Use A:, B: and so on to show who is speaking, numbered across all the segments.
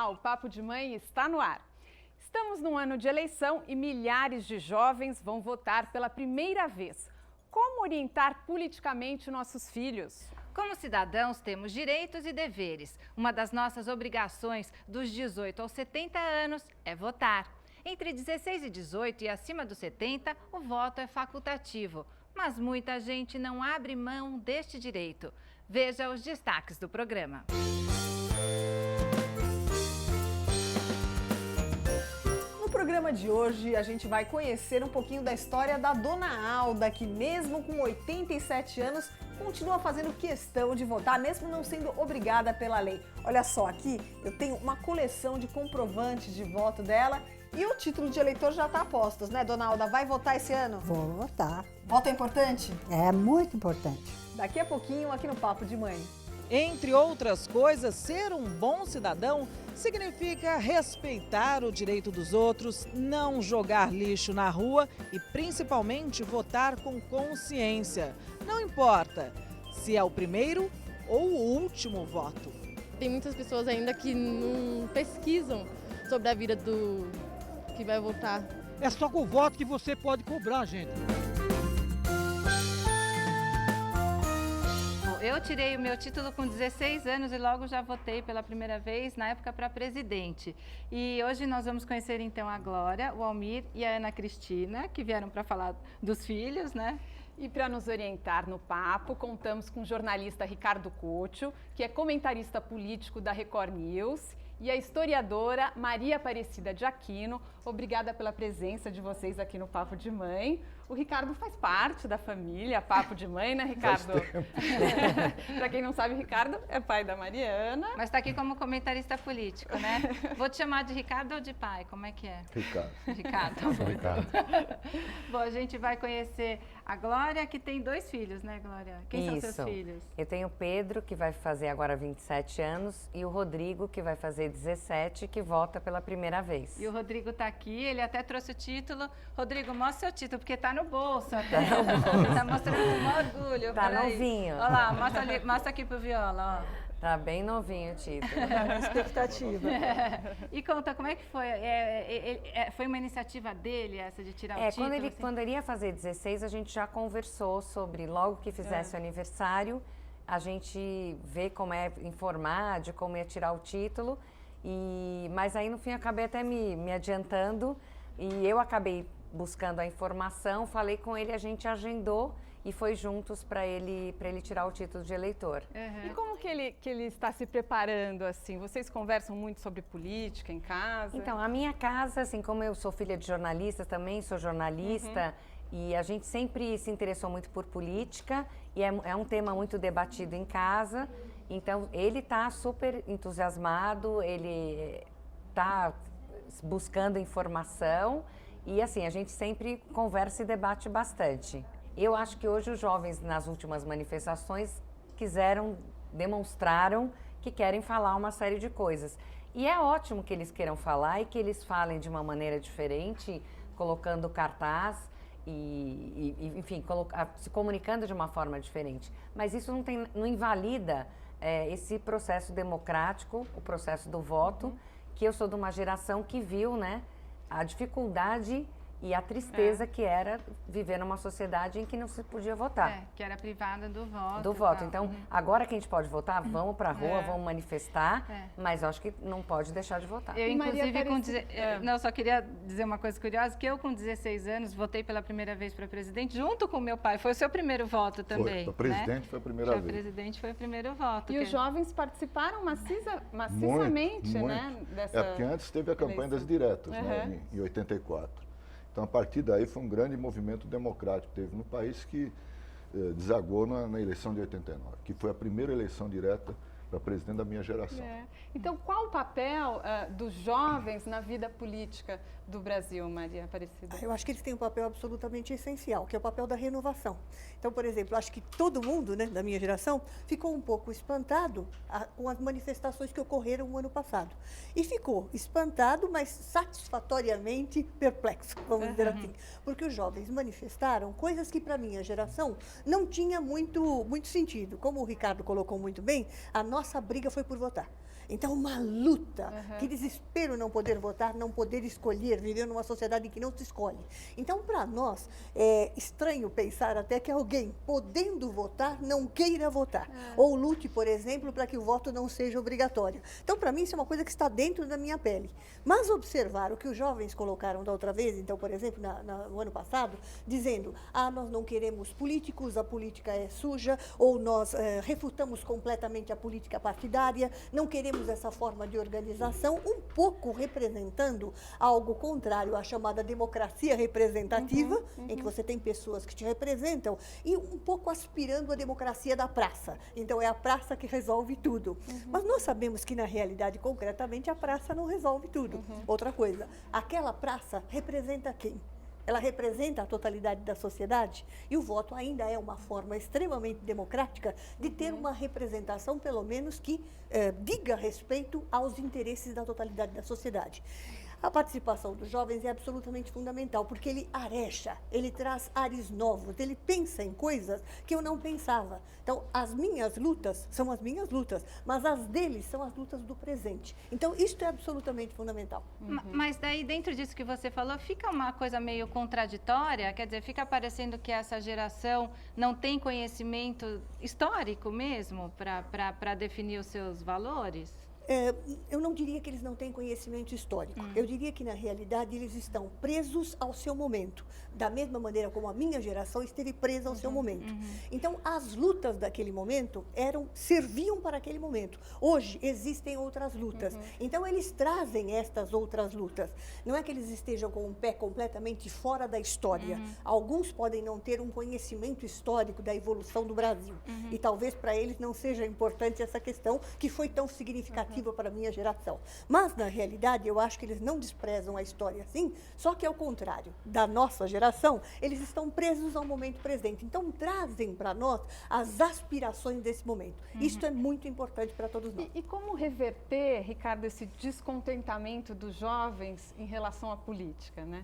A: Olá, o Papo de Mãe está no ar. Estamos num ano de eleição e milhares de jovens vão votar pela primeira vez. Como orientar politicamente nossos filhos?
B: Como cidadãos, temos direitos e deveres. Uma das nossas obrigações dos 18 aos 70 anos é votar. Entre 16 e 18 e acima dos 70, o voto é facultativo. Mas muita gente não abre mão deste direito. Veja os destaques do programa.
C: No programa de hoje, a gente vai conhecer um pouquinho da história da Dona Alda, que mesmo com 87 anos, continua fazendo questão de votar, mesmo não sendo obrigada pela lei. Olha só, aqui eu tenho uma coleção de comprovantes de voto dela e o título de eleitor já está a postos, né, Dona Alda? Vai votar esse ano?
D: Vou votar.
C: Voto é importante?
D: É muito importante.
C: Daqui a pouquinho, aqui no Papo de Mãe.
E: Entre outras coisas, ser um bom cidadão significa respeitar o direito dos outros, não jogar lixo na rua e, principalmente, votar com consciência. Não importa se é o primeiro ou o último voto.
F: Tem muitas pessoas ainda que não pesquisam sobre a vida do que vai votar.
G: É só com o voto que você pode cobrar, gente.
B: Eu tirei o meu título com 16 anos e logo já votei pela primeira vez, na época, para presidente. E hoje nós vamos conhecer então a Glória, o Almir e a Ana Cristina, que vieram para falar dos filhos, né?
A: E para nos orientar no papo, contamos com o jornalista Ricardo Couto, que é comentarista político da Record News, e a historiadora Maria Aparecida de Aquino. Obrigada pela presença de vocês aqui no Papo de Mãe. O Ricardo faz parte da família Papo de Mãe, né, Ricardo? Para quem não sabe, Ricardo é pai da Mariana.
B: Mas está aqui como comentarista político, né? Vou te chamar de Ricardo ou de pai? Como é que é?
H: Ricardo.
B: Ricardo.
H: Ricardo.
B: Bom, a gente vai conhecer a Glória, que tem 2 filhos, né, Glória? Quem são seus filhos?
I: Eu tenho o Pedro, que vai fazer agora 27 anos, e o Rodrigo, que vai fazer 17, que vota pela primeira vez.
B: E o Rodrigo está aqui, ele até trouxe o título. Rodrigo, mostra seu título, porque está no bolso até. Está mostrando com orgulho.
I: Tá novinho.
B: Olha lá, mostra aqui pro Viola, ó.
I: Tá bem novinho o título.
C: Expectativa.
B: E conta, como é que foi? Foi uma iniciativa dele, essa de tirar o título?
I: Quando ele ia fazer 16, a gente já conversou sobre, logo que fizesse o aniversário, a gente vê como é informar, de como ia tirar o título. Mas aí, no fim, eu acabei até me adiantando e eu acabei buscando a informação, falei com ele, a gente agendou e foi juntos para ele tirar o título de eleitor.
A: Uhum. E como que ele está se preparando, assim? Vocês conversam muito sobre política em casa?
I: Então, a minha casa, assim, como eu sou filha de jornalistas, também sou jornalista, e a gente sempre se interessou muito por política, e é um tema muito debatido em casa. Então, ele está super entusiasmado, ele está buscando informação, e assim, a gente sempre conversa e debate bastante. Eu acho que hoje os jovens, nas últimas manifestações, demonstraram que querem falar uma série de coisas. E é ótimo que eles queiram falar e que eles falem de uma maneira diferente, colocando cartaz enfim, se comunicando de uma forma diferente. Mas isso não invalida esse processo democrático, o processo do voto, que eu sou de uma geração que viu, né, a dificuldade e a tristeza que era viver numa sociedade em que não se podia votar.
B: Que era privada do voto.
I: Do voto. Então, agora que a gente pode votar, vamos pra rua, vamos manifestar, mas eu acho que não pode deixar de votar.
B: Eu, inclusive, eu só queria dizer uma coisa curiosa, que eu, com 16 anos, votei pela primeira vez para presidente, junto com meu pai. Foi o seu primeiro voto também,
H: Foi, para presidente, né? Foi a primeira vez.
B: Para presidente foi o primeiro voto.
A: E os jovens participaram maciçamente,
H: muito.
A: né? Dessa
H: porque antes teve a campanha das diretas, né, em 84. Então, a partir daí, foi um grande movimento democrático que teve no país que desagou na eleição de 89, que foi a primeira eleição direta para presidente da minha geração.
A: Então, qual o papel dos jovens na vida política do Brasil, Maria Aparecida?
D: Eu acho que eles têm um papel absolutamente essencial, que é o papel da renovação. Então, por exemplo, acho que todo mundo, né, da minha geração ficou um pouco espantado com as manifestações que ocorreram no ano passado. E ficou espantado, mas satisfatoriamente perplexo, vamos dizer assim. Porque os jovens manifestaram coisas que, para a minha geração, não tinha muito sentido. Como o Ricardo colocou muito bem, a nossa briga foi por votar. Então, uma luta, que desespero não poder votar, não poder escolher, viver numa sociedade que não se escolhe. Então, para nós, é estranho pensar até que alguém, podendo votar, não queira votar. Ou lute, por exemplo, para que o voto não seja obrigatório. Então, para mim, isso é uma coisa que está dentro da minha pele. Mas observar o que os jovens colocaram da outra vez, então, por exemplo, no ano passado, dizendo, nós não queremos políticos, a política é suja, ou nós refutamos completamente a política partidária, não queremos essa forma de organização, um pouco representando algo contrário à chamada democracia representativa, em que você tem pessoas que te representam, e um pouco aspirando à democracia da praça. Então, é a praça que resolve tudo. Mas nós sabemos que, na realidade, concretamente, a praça não resolve tudo. Outra coisa, aquela praça representa quem? Ela representa a totalidade da sociedade e o voto ainda é uma forma extremamente democrática de ter uma representação, pelo menos, que diga respeito aos interesses da totalidade da sociedade. A participação dos jovens é absolutamente fundamental, porque ele areja, ele traz ares novos, ele pensa em coisas que eu não pensava. Então, as minhas lutas são as minhas lutas, mas as deles são as lutas do presente. Então, isto é absolutamente fundamental.
B: Mas daí, dentro disso que você falou, fica uma coisa meio contraditória? Quer dizer, fica parecendo que essa geração não tem conhecimento histórico mesmo para definir os seus valores?
D: Eu não diria que eles não têm conhecimento histórico. Eu diria que, na realidade, eles estão presos ao seu momento, da mesma maneira como a minha geração esteve presa ao seu momento. Então, as lutas daquele momento serviam para aquele momento. Hoje, existem outras lutas. Então, eles trazem estas outras lutas. Não é que eles estejam com o pé completamente fora da história. Alguns podem não ter um conhecimento histórico da evolução do Brasil. E talvez para eles não seja importante essa questão que foi tão significativa para a minha geração. Mas, na realidade, eu acho que eles não desprezam a história assim, só que, ao contrário da nossa geração, eles estão presos ao momento presente. Então, trazem para nós as aspirações desse momento. Isto é muito importante para todos nós.
A: E como reverter, Ricardo, esse descontentamento dos jovens em relação à política, né?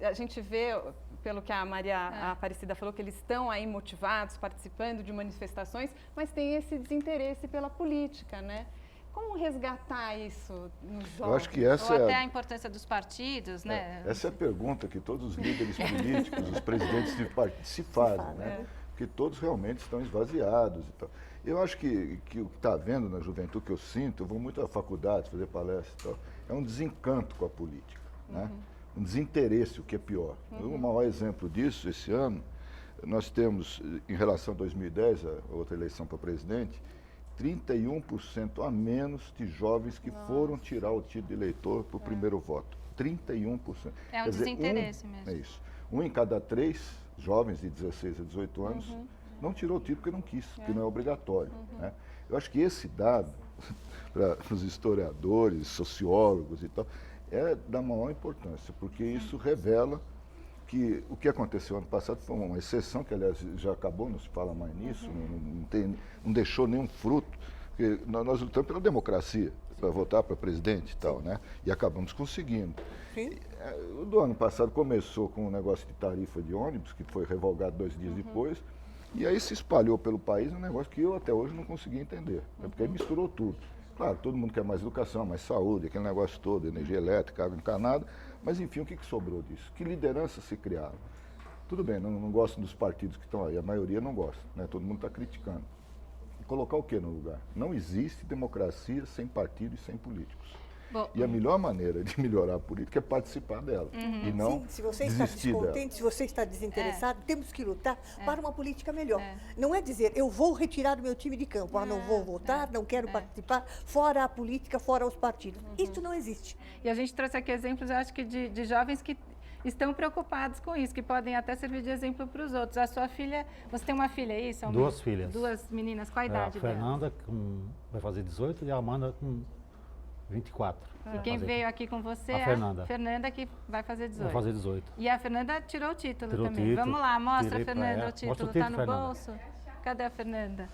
A: A gente vê, pelo que a Maria Aparecida falou, que eles estão aí motivados, participando de manifestações, mas tem esse desinteresse pela política, né? Como resgatar isso nos jovens?
H: Eu acho que essa
B: Ou até a importância dos partidos, né?
H: Essa é a pergunta que todos os líderes políticos, os presidentes de partidos se fazem, né? Porque todos realmente estão esvaziados e tal. Eu acho que o que está havendo na juventude, que eu sinto, eu vou muito à faculdade fazer palestra e tal, é um desencanto com a política, né? Um desinteresse, o que é pior. O maior exemplo disso, esse ano, nós temos, em relação a 2010, a outra eleição para presidente, 31% a menos de jovens que foram tirar o título de eleitor para o primeiro voto. 31%.
B: É um desinteresse mesmo.
H: É isso. 1 em cada 3 jovens de 16 a 18 anos não tirou o título porque não quis, porque não é obrigatório. Né? Eu acho que esse dado, para os historiadores, sociólogos e tal, é da maior importância, porque isso revela que o que aconteceu ano passado foi uma exceção, que aliás já acabou, não se fala mais nisso, não deixou nenhum fruto, porque nós lutamos pela democracia, para votar para presidente e tal, né? E acabamos conseguindo. O do ano passado começou com um negócio de tarifa de ônibus, que foi revogado 2 dias depois, e aí se espalhou pelo país um negócio que eu até hoje não consegui entender, porque aí misturou tudo. Claro, todo mundo quer mais educação, mais saúde, aquele negócio todo, energia elétrica, água encanada, mas enfim, o que sobrou disso? Que lideranças se criaram? Tudo bem, não gosto dos partidos que estão aí, a maioria não gosta, né? Todo mundo está criticando. Colocar o que no lugar? Não existe democracia sem partido e sem políticos.
B: Bom,
H: E a melhor maneira de melhorar a política é participar dela e não
D: Sim, se você está
H: desistir dela.
D: descontente, se você está desinteressado, temos que lutar para uma política melhor. Não é dizer, eu vou retirar do meu time de campo, não vou votar, não quero participar, fora a política, fora os partidos. Isso não existe.
B: E a gente trouxe aqui exemplos, eu acho que de jovens que estão preocupados com isso, que podem até servir de exemplo para os outros. A sua filha, você tem uma filha aí? São
G: 2 filhas.
B: 2 meninas, qual a idade
G: A Fernanda vai fazer 18 e a Amanda com 24.
B: E quem veio aqui com você
G: A Fernanda.
B: A Fernanda, que vai fazer 18.
G: Vai fazer 18.
B: E a Fernanda tirou o título
G: Tirou o
B: também.
G: título,
B: Vamos lá, mostra,
G: tirei pra
B: Fernanda,
G: ela.
B: o título.
G: Mostra o
B: Tá
G: título,
B: no
G: Fernanda.
B: bolso? Cadê a Fernanda?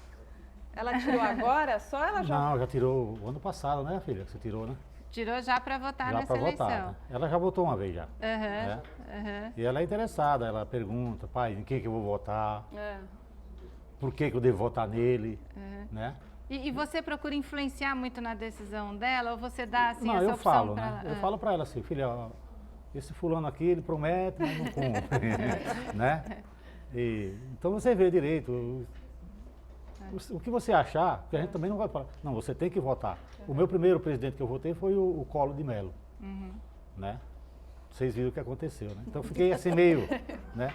A: Ela tirou agora? Só ela já?
G: Não, já tirou o ano passado, né, filha? Que você tirou, né?
B: Tirou já para votar
G: Já
B: nessa
G: para
B: eleição.
G: votar. Ela já votou uma vez já.
B: Aham,
G: né? E ela é interessada, ela pergunta, pai, em que eu vou votar? Por que eu devo votar nele? Né?
B: E você procura influenciar muito na decisão dela ou você dá assim
G: Não,
B: essa
G: eu
B: opção
G: falo,
B: para
G: né?
B: ela?
G: Eu falo para ela assim, filha, ó, esse fulano aqui, ele promete, mas não cumpre, né? Então você vê direito o que você achar, porque a gente também não vai falar, não, você tem que votar. O meu primeiro presidente que eu votei foi o Collor de Mello, né? Vocês viram o que aconteceu, né? Então eu fiquei assim meio, né?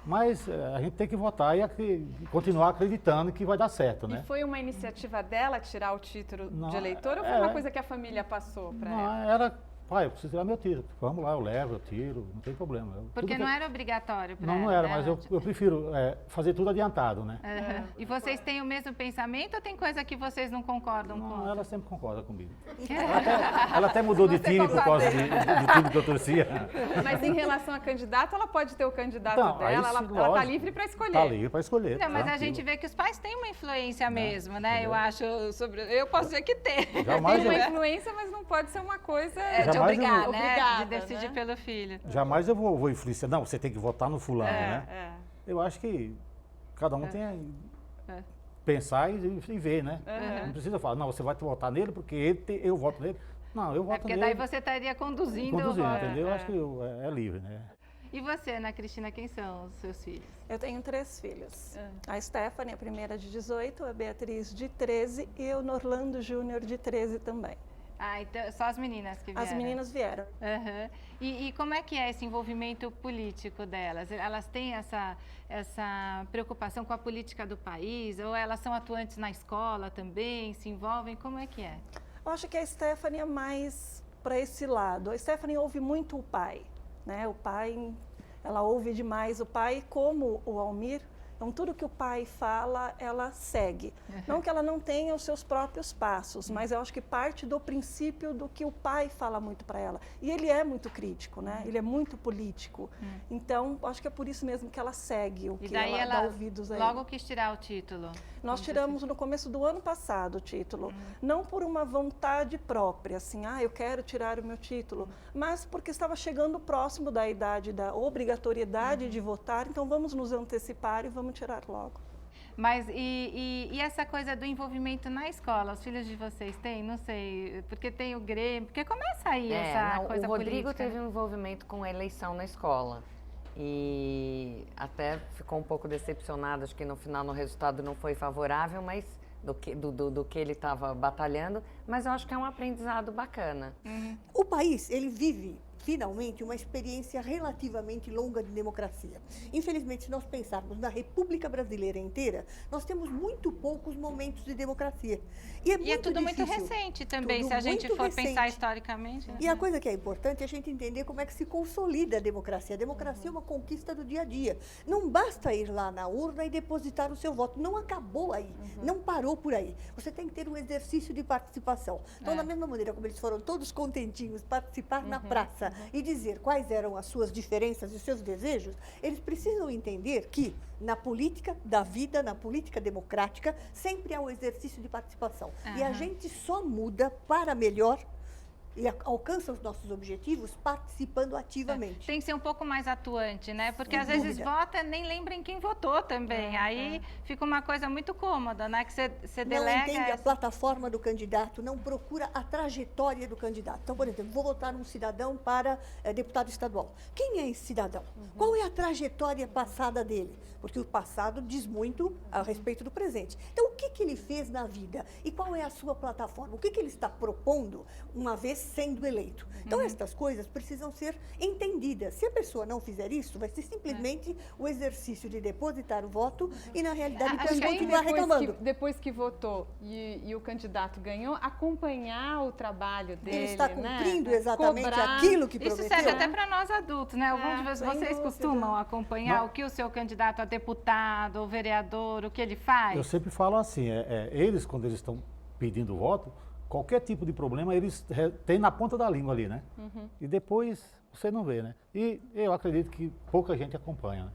G: Mas a gente tem que votar e continuar acreditando que vai dar certo, né?
A: E foi uma iniciativa dela tirar o título
G: Não,
A: de eleitor ou foi uma coisa que a família passou para ela?
G: Não, era, pai, eu preciso tirar meu título. Vamos lá, eu levo, eu tiro, não tem problema.
B: Porque não era obrigatório para ela.
G: Não era, mas eu prefiro fazer tudo adiantado, né?
B: E vocês têm o mesmo pensamento ou tem coisa que vocês não concordam com?
G: Não, ela sempre concorda comigo. Ela até mudou de time por causa do time que eu torcia.
A: Mas em relação a candidato, ela pode ter o candidato
G: Não,
A: dela, ela está livre para escolher.
G: Está livre para escolher.
B: Não, mas
G: tranquilo.
B: a gente vê que os pais têm uma influência mesmo, né? Eu acho eu posso dizer que tem.
G: Jamais
A: Tem uma
G: eu-
A: influência, mas não pode ser uma coisa
B: De
G: Jamais
B: obrigar,
G: eu-
B: né?
A: Obrigada,
B: De decidir
A: né?
B: pelo filho.
G: Jamais eu vou influenciar. Não, você tem que votar no fulano, né? Eu acho que cada um tem a pensar e ver, né? Não precisa falar, não, você vai votar nele porque eu voto nele. Não, eu voto
B: Porque
G: nele.
B: daí você estaria conduzindo o voto.
G: Entendeu? Eu acho que é livre, né?
B: E você, Ana Cristina, quem são os seus filhos?
J: Eu tenho 3 filhos. A Stephanie, a primeira de 18, a Beatriz de 13 e o Norlando Júnior de 13 também.
B: Ah, então só as meninas que vieram.
J: As meninas vieram.
B: Aham. E como é que é esse envolvimento político delas? Elas têm essa preocupação com a política do país? Ou elas são atuantes na escola também? Se envolvem? Como é que é?
J: Eu acho que a Stephanie é mais para esse lado. A Stephanie ouve muito o pai, né? O pai, ela ouve demais o pai, como o Almir. Então, tudo que o pai fala, ela segue. Não que ela não tenha os seus próprios passos, mas eu acho que parte do princípio do que o pai fala muito para ela. E ele é muito crítico, né? Ele é muito político. Então, acho que é por isso mesmo que ela segue o
B: E
J: que
B: daí
J: ela dá ouvidos a ele.
B: logo quis tirar o título?
J: Nós tiramos no começo do ano passado o título, não por uma vontade própria, assim, eu quero tirar o meu título, mas porque estava chegando próximo da idade da obrigatoriedade de votar, então vamos nos antecipar e vamos tirar logo.
B: Mas e essa coisa do envolvimento na escola, os filhos de vocês têm? Não sei, porque tem o Grêmio, porque começa aí essa coisa política.
I: O Rodrigo teve um envolvimento com a eleição na escola. E até ficou um pouco decepcionado, acho que no final no resultado não foi favorável, mas do que ele estava batalhando, mas eu acho que é um aprendizado bacana.
D: O país, ele vive finalmente uma experiência relativamente longa de democracia. Infelizmente, se nós pensarmos na República Brasileira inteira, nós temos muito poucos momentos de democracia. E é
B: tudo muito
D: difícil.
B: recente também,
D: Tudo
B: se a gente
D: muito
B: for pensar
D: recente.
B: historicamente.
D: E a coisa que é importante é a gente entender como é que se consolida a democracia. A democracia é uma conquista do dia a dia. Não basta ir lá na urna e depositar o seu voto. Não acabou aí, não parou por aí. Você tem que ter um exercício de participação. Então, da mesma maneira como eles foram todos contentinhos participar na praça e dizer quais eram as suas diferenças e os seus desejos, eles precisam entender que na política da vida, na política democrática, sempre há o exercício de participação. E a gente só muda para melhor e alcança os nossos objetivos participando ativamente.
B: Tem que ser um pouco mais atuante, né? Porque
D: Sem
B: às vezes
D: dúvida.
B: vota nem lembra em quem votou também. Aí fica uma coisa muito cômoda, né? Que você
D: Não
B: delega
D: entende a plataforma do candidato, não procura a trajetória do candidato. Então, por exemplo, vou votar num cidadão para deputado estadual. Quem é esse cidadão? Qual é a trajetória passada dele? Porque o passado diz muito a respeito do presente. Então, o que ele fez na vida? E qual é a sua plataforma? O que ele está propondo uma vez sendo eleito? Então, estas coisas precisam ser entendidas. Se a pessoa não fizer isso, vai ser simplesmente o exercício de depositar o voto e, na realidade,
A: Acho que aí
D: continuar reclamando.
A: depois que votou e o candidato ganhou, acompanhar o trabalho dele,
D: Ele está
A: né?
D: cumprindo exatamente
A: Cobrar.
D: aquilo que
B: Isso
D: prometeu.
B: serve até para nós adultos, né? Alguns de
D: sem
B: vocês
D: dúvida.
B: costumam acompanhar
G: Não.
B: o que o seu candidato a deputado ou vereador, o que ele faz?
G: Eu sempre falo assim, eles quando eles estão pedindo voto, qualquer tipo de problema eles têm na ponta da língua ali, né? E depois você não vê, né? E eu acredito que pouca gente acompanha, né?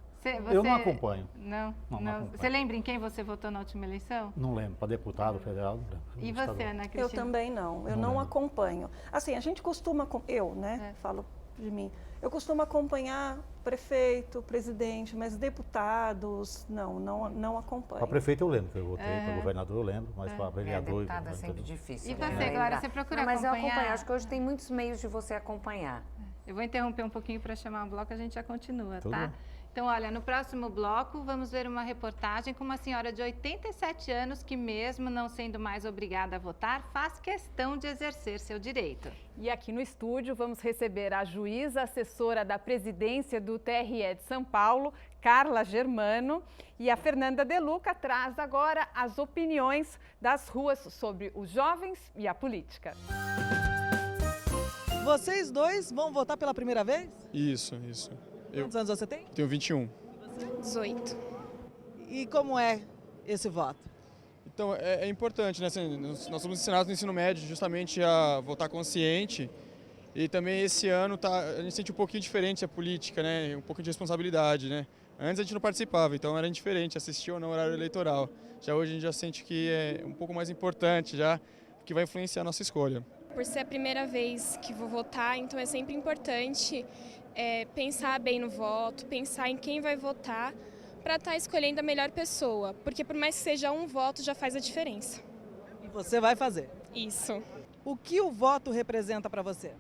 G: Eu não acompanho.
B: Não,
G: Não acompanho.
B: Você lembra em quem você votou na última eleição?
G: Não lembro, para deputado federal, não lembro.
B: E você,
G: Estadual.
B: Ana Cristina?
J: Eu também não, eu não acompanho. Assim, a gente costuma, eu, né, falo de mim. Eu costumo acompanhar prefeito, presidente, mas deputados, não acompanho.
G: Para prefeito eu lembro, que eu votei, para governador eu lembro, mas para vereador...
I: Deputado é sempre difícil.
B: E
I: né?
B: você, agora, você procura
I: Mas eu
B: acompanhar?
I: acompanho, acho que hoje tem muitos meios de você acompanhar.
B: Eu vou interromper um pouquinho para chamar o bloco, a gente já continua,
G: Tudo
B: tá?
G: bem.
B: Então, olha, no próximo bloco, vamos ver uma reportagem com uma senhora de 87 anos que, mesmo não sendo mais obrigada a votar, faz questão de exercer seu direito.
A: E aqui no estúdio vamos receber a juíza assessora da presidência do TRE de São Paulo, Carla Germano, e a Fernanda De Luca traz agora as opiniões das ruas sobre os jovens e a política.
E: Vocês dois vão votar pela primeira vez?
K: Isso.
E: Quantos anos você tem?
K: Tenho 21.
F: 18.
E: E como é esse voto?
K: Então, é importante, né? Assim, nós somos ensinados no ensino médio justamente a votar consciente. E também esse ano a gente sente um pouquinho diferente a política, né? Um pouco de responsabilidade, né? Antes a gente não participava, então era indiferente assistir ou não o horário eleitoral. Já hoje a gente já sente que é um pouco mais importante, já que vai influenciar a nossa escolha.
L: Por ser a primeira vez que vou votar, então é sempre importante pensar bem no voto, pensar em quem vai votar para estar escolhendo a melhor pessoa, porque por mais que seja um voto já faz a diferença.
E: E você vai fazer?
L: Isso.
E: O que o voto representa para você?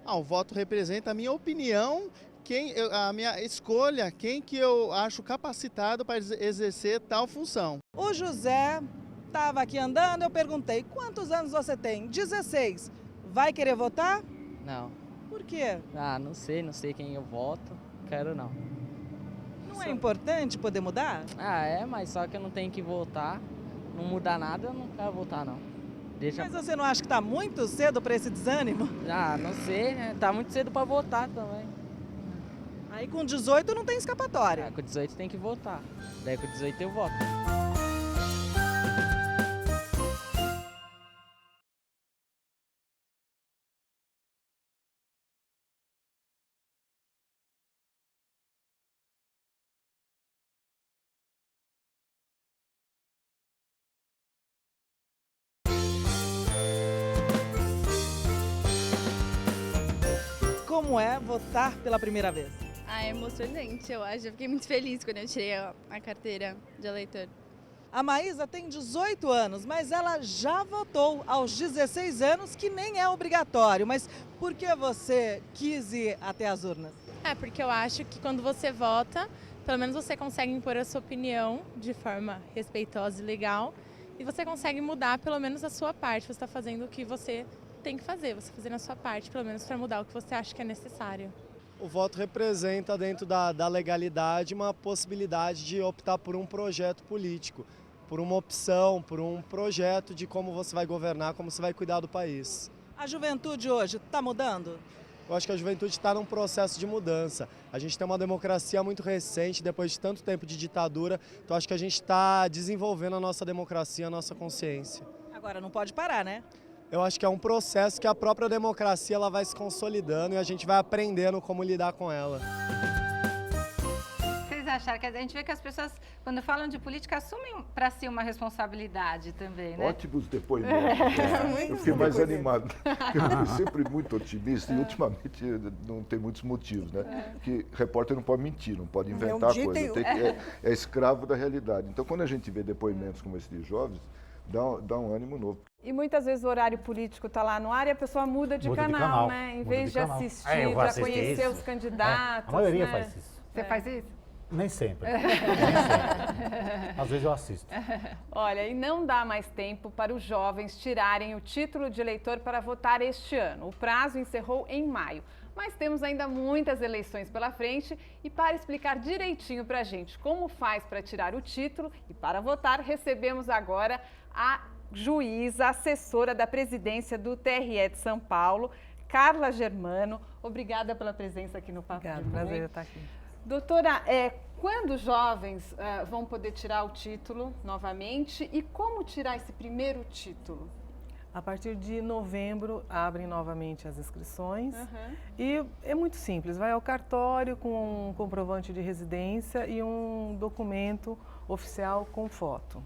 M: O voto representa a minha opinião, a minha escolha, quem que eu acho capacitado para exercer tal função.
E: O José estava aqui andando, eu perguntei, quantos anos você tem? 16. Vai querer votar?
N: Não.
E: Por quê?
N: Não sei quem eu voto, quero não.
E: Não é importante poder mudar?
N: Mas só que eu não tenho que votar, não mudar nada, eu não quero votar não.
E: Mas você não acha que está muito cedo para esse desânimo?
N: Não sei, né? Tá muito cedo para votar também.
E: Aí com 18 não tem escapatória.
N: Com 18 tem que votar, daí com 18 eu voto.
E: Como é votar pela primeira vez?
F: É emocionante, eu acho. Eu fiquei muito feliz quando eu tirei a carteira de eleitor.
E: A Maísa tem 18 anos, mas ela já votou aos 16 anos, que nem é obrigatório. Mas por que você quis ir até as urnas?
F: Porque eu acho que quando você vota, pelo menos você consegue impor a sua opinião de forma respeitosa e legal. E você consegue mudar pelo menos a sua parte. Você está fazendo o que você tem que fazer, você fazendo a sua parte, pelo menos para mudar o que você acha que é necessário.
M: O voto representa, dentro da legalidade, uma possibilidade de optar por um projeto político, por uma opção, por um projeto de como você vai governar, como você vai cuidar do país.
E: A juventude hoje está mudando?
M: Eu acho que a juventude está num processo de mudança. A gente tem uma democracia muito recente, depois de tanto tempo de ditadura, então acho que a gente está desenvolvendo a nossa democracia, a nossa consciência.
E: Agora não pode parar, né?
M: Eu acho que é um processo que a própria democracia ela vai se consolidando e a gente vai aprendendo como lidar com ela.
B: Vocês acharam que a gente vê que as pessoas, quando falam de política, assumem para si uma responsabilidade também, né?
H: Ótimos depoimentos. Eu fiquei mais animado. Eu fui sempre muito otimista e ultimamente não tem muitos motivos, né? Porque repórter não pode mentir, não pode inventar coisa, é escravo da realidade. Então, quando a gente vê depoimentos como esse de jovens, dá um ânimo novo.
A: E muitas vezes o horário político está lá no ar e a pessoa muda de canal, né? Em vez de assistir, para conhecer os candidatos.
G: A maioria
A: né?
G: faz isso.
A: Você faz isso?
G: Nem sempre. Nem sempre. Às vezes eu assisto.
A: Olha, e não dá mais tempo para os jovens tirarem o título de eleitor para votar este ano. O prazo encerrou em maio. Mas temos ainda muitas eleições pela frente e para explicar direitinho para a gente como faz para tirar o título e para votar, recebemos agora a juíza, assessora da presidência do TRE de São Paulo, Carla Germano. Obrigada pela presença aqui no Papo de Mãe.
C: Prazer estar aqui.
A: Doutora, quando os jovens vão poder tirar o título novamente e como tirar esse primeiro título?
O: A partir de novembro abrem novamente as inscrições e é muito simples, vai ao cartório com um comprovante de residência e um documento oficial com foto.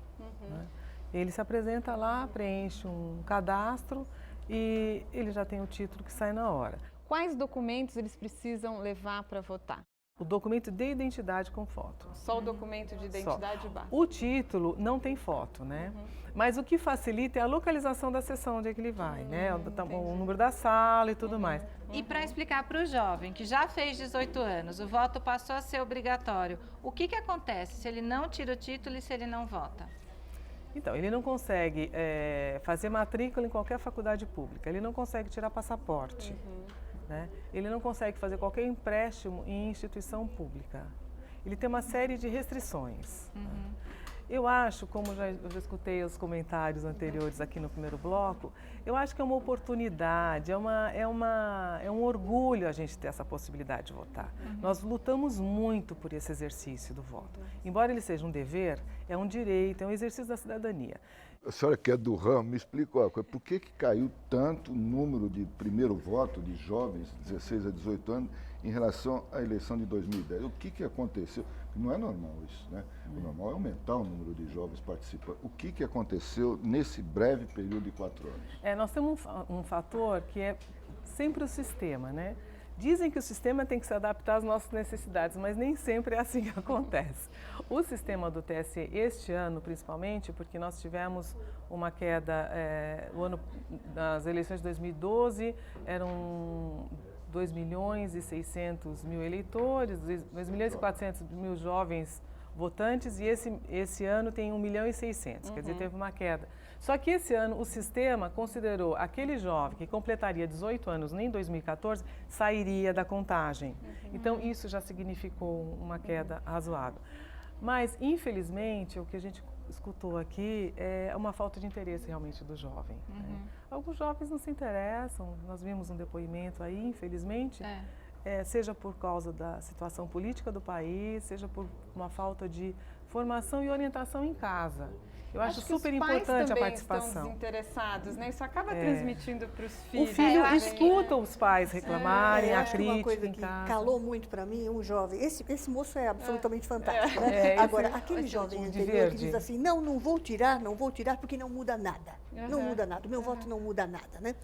O: Né? Ele se apresenta lá, preenche um cadastro e ele já tem o título que sai na hora.
A: quais documentos eles precisam levar para votar?
O: O documento de identidade com foto.
A: Só o documento de identidade basta.
O: O título não tem foto, né? Mas o que facilita é a localização da sessão onde é que ele vai, né? O número da sala e tudo mais.
B: E para explicar para o jovem que já fez 18 anos, o voto passou a ser obrigatório, o que acontece se ele não tira o título e se ele não vota?
O: Então, ele não consegue fazer matrícula em qualquer faculdade pública, ele não consegue tirar passaporte, né? Ele não consegue fazer qualquer empréstimo em instituição pública. Ele tem uma série de restrições. Eu acho, como eu já escutei os comentários anteriores aqui no primeiro bloco, eu acho que é uma oportunidade, é um orgulho a gente ter essa possibilidade de votar. Nós lutamos muito por esse exercício do voto. Embora ele seja um dever, é um direito, é um exercício da cidadania.
H: A senhora que é do ramo, me explica uma coisa, por que caiu tanto o número de primeiro voto de jovens, 16 a 18 anos, em relação à eleição de 2010? O que aconteceu? Não é normal isso, né? O normal é aumentar o número de jovens participantes. O que aconteceu nesse breve período de 4 anos?
O: Nós temos um fator que é sempre o sistema, né? Dizem que o sistema tem que se adaptar às nossas necessidades, mas nem sempre é assim que acontece. O sistema do TSE, este ano principalmente, porque nós tivemos uma queda, nas eleições de 2012, eram 2.600.000 eleitores, 2.400.000 jovens votantes, e esse ano tem 1.600.000, quer dizer, teve uma queda. Só que esse ano o sistema considerou aquele jovem que completaria 18 anos em 2014, sairia da contagem. Então isso já significou uma queda razoável. Mas, infelizmente, o que a gente escutou aqui é uma falta de interesse realmente do jovem. Né? Alguns jovens não se interessam, nós vimos um depoimento aí, infelizmente, seja por causa da situação política do país, seja por uma falta de formação e orientação em casa. Eu acho super importante a participação.
A: Estão desinteressados, né? Isso acaba transmitindo para os filhos.
O: O filho escuta os pais reclamarem, a crítica
D: uma coisa
O: em
D: que
O: casa.
D: calou muito para mim, um jovem. Esse moço é absolutamente fantástico, né? Agora, aquele jovem anterior que diz assim, não vou tirar porque não muda nada. Não muda nada, o meu voto não muda nada, né?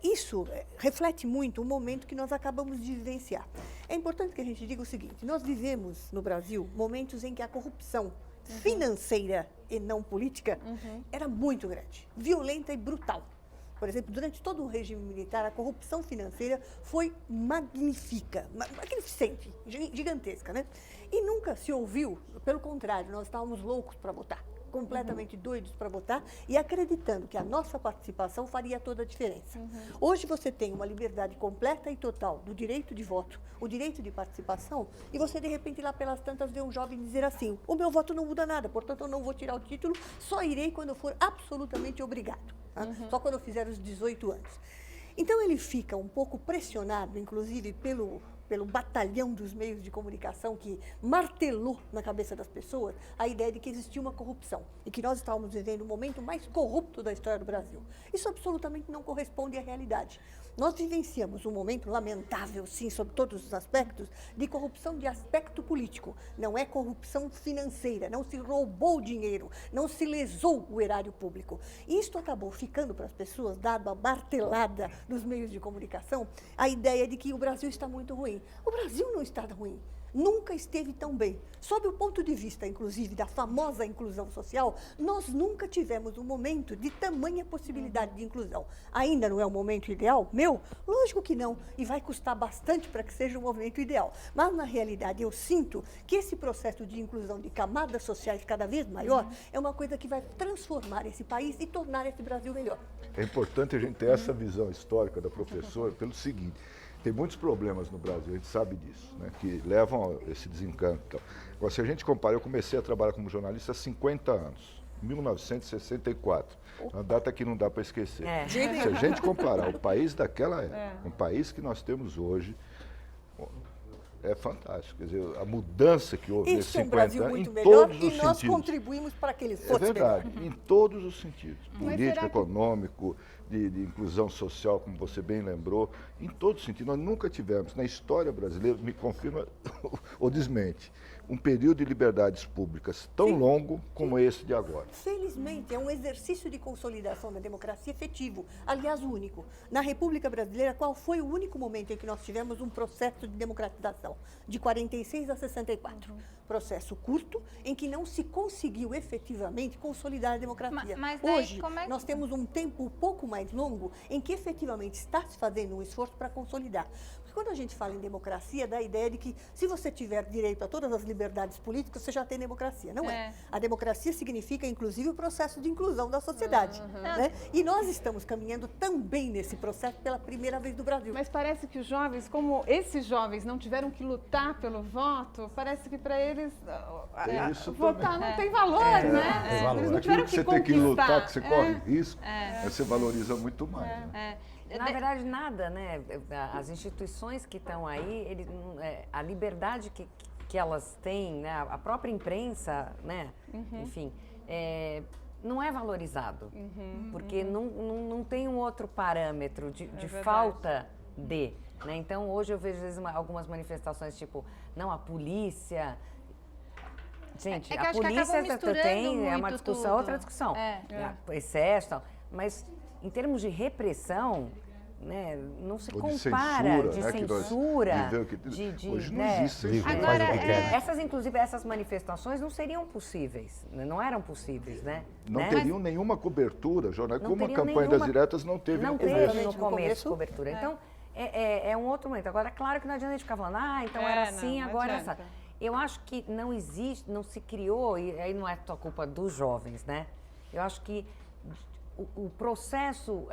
D: Isso reflete muito o momento que nós acabamos de vivenciar. É importante que a gente diga o seguinte, nós vivemos no Brasil momentos em que a corrupção financeira e não política era muito grande, violenta e brutal. Por exemplo, durante todo o regime militar, a corrupção financeira foi magnífica, magnificente, gigantesca, né? E nunca se ouviu, pelo contrário, nós estávamos loucos para votar, completamente doidos para votar e acreditando que a nossa participação faria toda a diferença. Hoje você tem uma liberdade completa e total do direito de voto, o direito de participação, e você de repente lá pelas tantas vê um jovem dizer assim, o meu voto não muda nada, portanto eu não vou tirar o título, só irei quando eu for absolutamente obrigado, só quando eu fizer os 18 anos. Então ele fica um pouco pressionado, inclusive pelo batalhão dos meios de comunicação que martelou na cabeça das pessoas a ideia de que existia uma corrupção e que nós estávamos vivendo o momento mais corrupto da história do Brasil. Isso absolutamente não corresponde à realidade. Nós vivenciamos um momento lamentável, sim, sob todos os aspectos, de corrupção de aspecto político. Não é corrupção financeira, não se roubou dinheiro, não se lesou o erário público. E isto acabou ficando para as pessoas, dado a martelada dos meios de comunicação, a ideia de que o Brasil está muito ruim. O Brasil não está ruim. Nunca esteve tão bem. Sob o ponto de vista, inclusive, da famosa inclusão social, nós nunca tivemos um momento de tamanha possibilidade de inclusão. Ainda não é o momento ideal? Meu? Lógico que não. E vai custar bastante para que seja o momento ideal. Mas, na realidade, eu sinto que esse processo de inclusão de camadas sociais cada vez maior é uma coisa que vai transformar esse país e tornar esse Brasil melhor.
H: É importante a gente ter essa visão histórica da professora pelo seguinte. Tem muitos problemas no Brasil, a gente sabe disso, né, que levam a esse desencanto. Agora, se a gente comparar, eu comecei a trabalhar como jornalista há 50 anos, 1964, uma data que não dá para esquecer. Se a gente comparar o país daquela época, com o país que nós temos hoje, é fantástico. Quer dizer, a mudança que houve nesses 50 anos, em todos os sentidos.
D: E nós contribuímos para que ele fosse
H: verdade, em todos os sentidos. Político, econômico, de inclusão social, como você bem lembrou, em todos os sentidos. Nós nunca tivemos, na história brasileira, me confirma ou desmente, um período de liberdades públicas tão longo como esse de agora.
D: Felizmente, é um exercício de consolidação da democracia efetivo, aliás, o único. Na República Brasileira, qual foi o único momento em que nós tivemos um processo de democratização? De 46 a 64. Processo curto, em que não se conseguiu efetivamente consolidar a democracia.
B: Mas daí,
D: Hoje, nós temos um tempo um pouco mais longo em que efetivamente está se fazendo um esforço para consolidar. Porque quando a gente fala em democracia, dá a ideia de que se você tiver direito a todas as liberdades políticas, você já tem democracia. Não é. A democracia significa, inclusive, o processo de inclusão da sociedade. Né? E nós estamos caminhando também nesse processo pela primeira vez no Brasil.
A: Mas parece que os jovens, como esses jovens não tiveram que lutar pelo voto, parece que para eles votar não tem valor, né? Eles não tiveram que
H: você tem que lutar, que você corre risco, você valoriza muito mais. Né?
I: Na verdade, nada, né? As instituições que estão aí, a liberdade que elas têm, né? A própria imprensa, né? Enfim, não é valorizado, porque não tem um outro parâmetro de falta de. Né? Então, hoje eu vejo às vezes, algumas manifestações tipo, não, a polícia... Gente, a polícia tem, é uma discussão, outra discussão. Excesso e tal. Mas, em termos de repressão, né, não se compara de censura.
H: Hoje não existe isso.
I: Agora, inclusive, essas manifestações não seriam possíveis, não eram possíveis, né?
H: Não teriam nenhuma cobertura, jornal. Como a campanha das diretas não teve no começo.
I: Não teve no começo cobertura. Então, é um outro momento. Agora, claro que não adianta a gente ficar falando, então era assim, agora é assim. Eu acho que não existe, não se criou, e aí não é só culpa dos jovens, né? Eu acho que o processo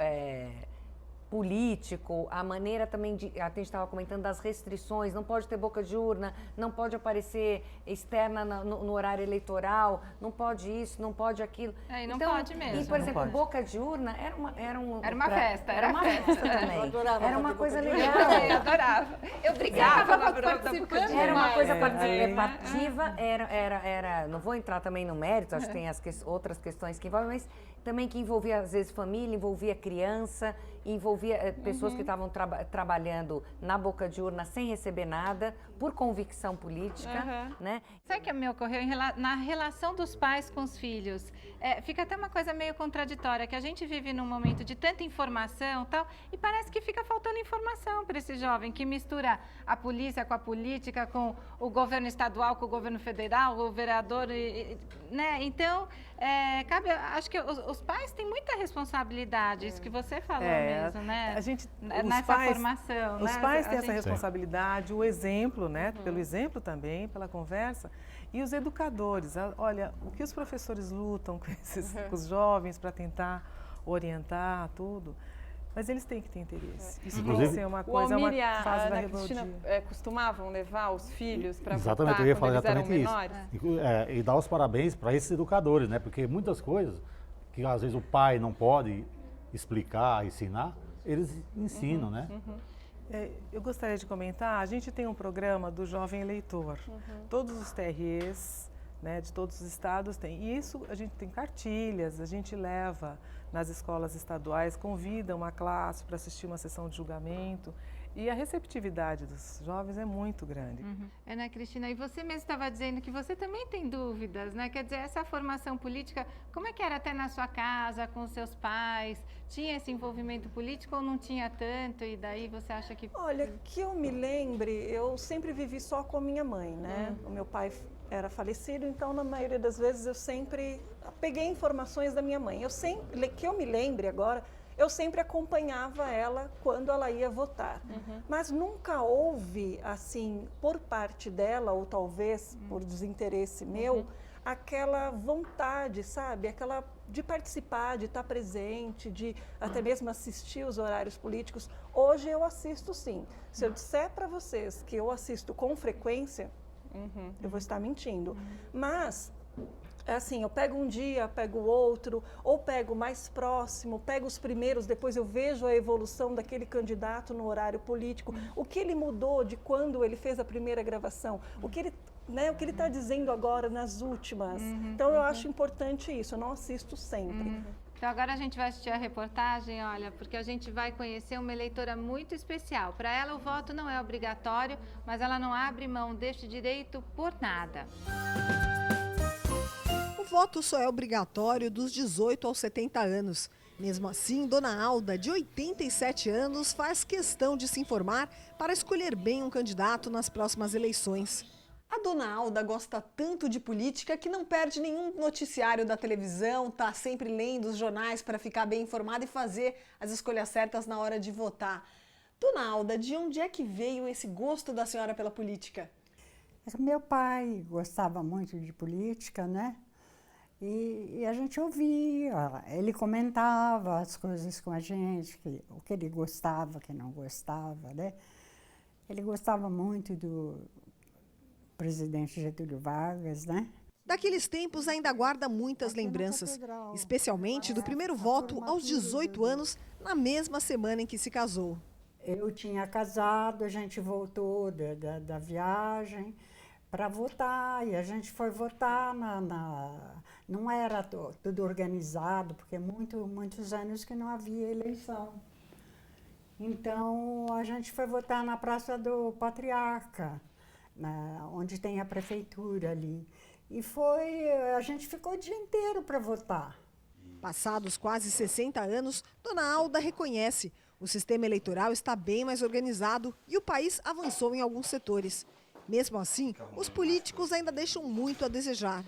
I: político, a maneira também a gente estava comentando das restrições, não pode ter boca de urna, não pode aparecer externa no horário eleitoral, não pode isso, não pode aquilo.
B: Não pode mesmo.
I: E, por exemplo, boca de urna era uma festa.
B: Era uma festa
I: também.
D: Eu adorava
I: era uma coisa legal.
B: Eu adorava. Eu brigava participando.
I: Era uma coisa participativa, não vou entrar também no mérito, acho que tem outras questões que envolvem, mas também que envolvia, às vezes, família, envolvia criança, envolvia pessoas que estavam trabalhando na boca de urna sem receber nada, por convicção política, né?
B: Sabe o que me ocorreu na relação dos pais com os filhos? Fica até uma coisa meio contraditória, que a gente vive num momento de tanta informação tal, e parece que fica faltando informação para esse jovem, que mistura a polícia com a política, com o governo estadual, com o governo federal, o vereador, né? Então, acho que os pais têm muita responsabilidade, isso que você falou mesmo, né? Nessa formação.
O: Os pais têm essa responsabilidade, o exemplo, né? Pelo exemplo também, pela conversa. E os educadores, olha, o que os professores lutam com os jovens para tentar orientar tudo, mas eles têm que ter interesse. Isso tem que ser uma coisa, uma fase da rebeldia.
A: Costumavam levar os filhos para votar
G: Exatamente, eu ia falar
A: quando eles eram
G: exatamente isso.
A: menores?
G: E dar os parabéns para esses educadores, né? Porque muitas coisas que às vezes o pai não pode explicar, ensinar, eles ensinam, né?
O: Eu gostaria de comentar, a gente tem um programa do Jovem Eleitor. Todos os TREs, né, de todos os estados têm. E isso, a gente tem cartilhas, a gente leva nas escolas estaduais, convida uma classe para assistir uma sessão de julgamento. E a receptividade dos jovens é muito grande.
B: Ana Cristina, e você mesmo estava dizendo que você também tem dúvidas, né? Quer dizer, essa formação política, como é que era até na sua casa, com os seus pais? Tinha esse envolvimento político ou não tinha tanto? E daí você acha que...
J: Olha, que eu me lembre, eu sempre vivi só com a minha mãe, né? O meu pai era falecido, então na maioria das vezes eu sempre peguei informações da minha mãe. Que eu me lembre agora, eu sempre acompanhava ela quando ela ia votar. Mas nunca houve, assim, por parte dela, ou talvez por desinteresse meu, aquela vontade, sabe? Aquela de participar, de estar presente, de até mesmo assistir os horários políticos. Hoje eu assisto sim. Se eu disser para vocês que eu assisto com frequência, eu vou estar mentindo. Mas... assim, eu pego um dia, pego o outro, ou pego mais próximo, pego os primeiros, depois eu vejo a evolução daquele candidato no horário político, o que ele mudou de quando ele fez a primeira gravação, o que ele está dizendo agora nas últimas. Então, eu acho importante isso, eu não assisto sempre.
B: Então agora a gente vai assistir a reportagem, olha, porque a gente vai conhecer uma eleitora muito especial. Para ela o voto não é obrigatório, mas ela não abre mão deste direito por nada.
C: O voto só é obrigatório dos 18 aos 70 anos. Mesmo assim, Dona Alda, de 87 anos, faz questão de se informar para escolher bem um candidato nas próximas eleições. A Dona Alda gosta tanto de política que não perde nenhum noticiário da televisão, está sempre lendo os jornais para ficar bem informada e fazer as escolhas certas na hora de votar. Dona Alda, de onde é que veio esse gosto da senhora pela política?
P: Meu pai gostava muito de política, né? E a gente ouvia, ele comentava as coisas com a gente, o que ele gostava, o que não gostava, né? Ele gostava muito do presidente Getúlio Vargas, né?
C: Daqueles tempos ainda guarda muitas lembranças, especialmente do primeiro voto aos 18 anos, na mesma semana em que se casou.
P: Eu tinha casado, a gente voltou da viagem para votar, e a gente foi votar não era tudo organizado, porque muitos anos que não havia eleição. Então, a gente foi votar na Praça do Patriarca, onde tem a prefeitura ali. E a gente ficou o dia inteiro para votar.
C: Passados quase 60 anos, Dona Alda reconhece: o sistema eleitoral está bem mais organizado e o país avançou em alguns setores. Mesmo assim, os políticos ainda deixam muito a desejar.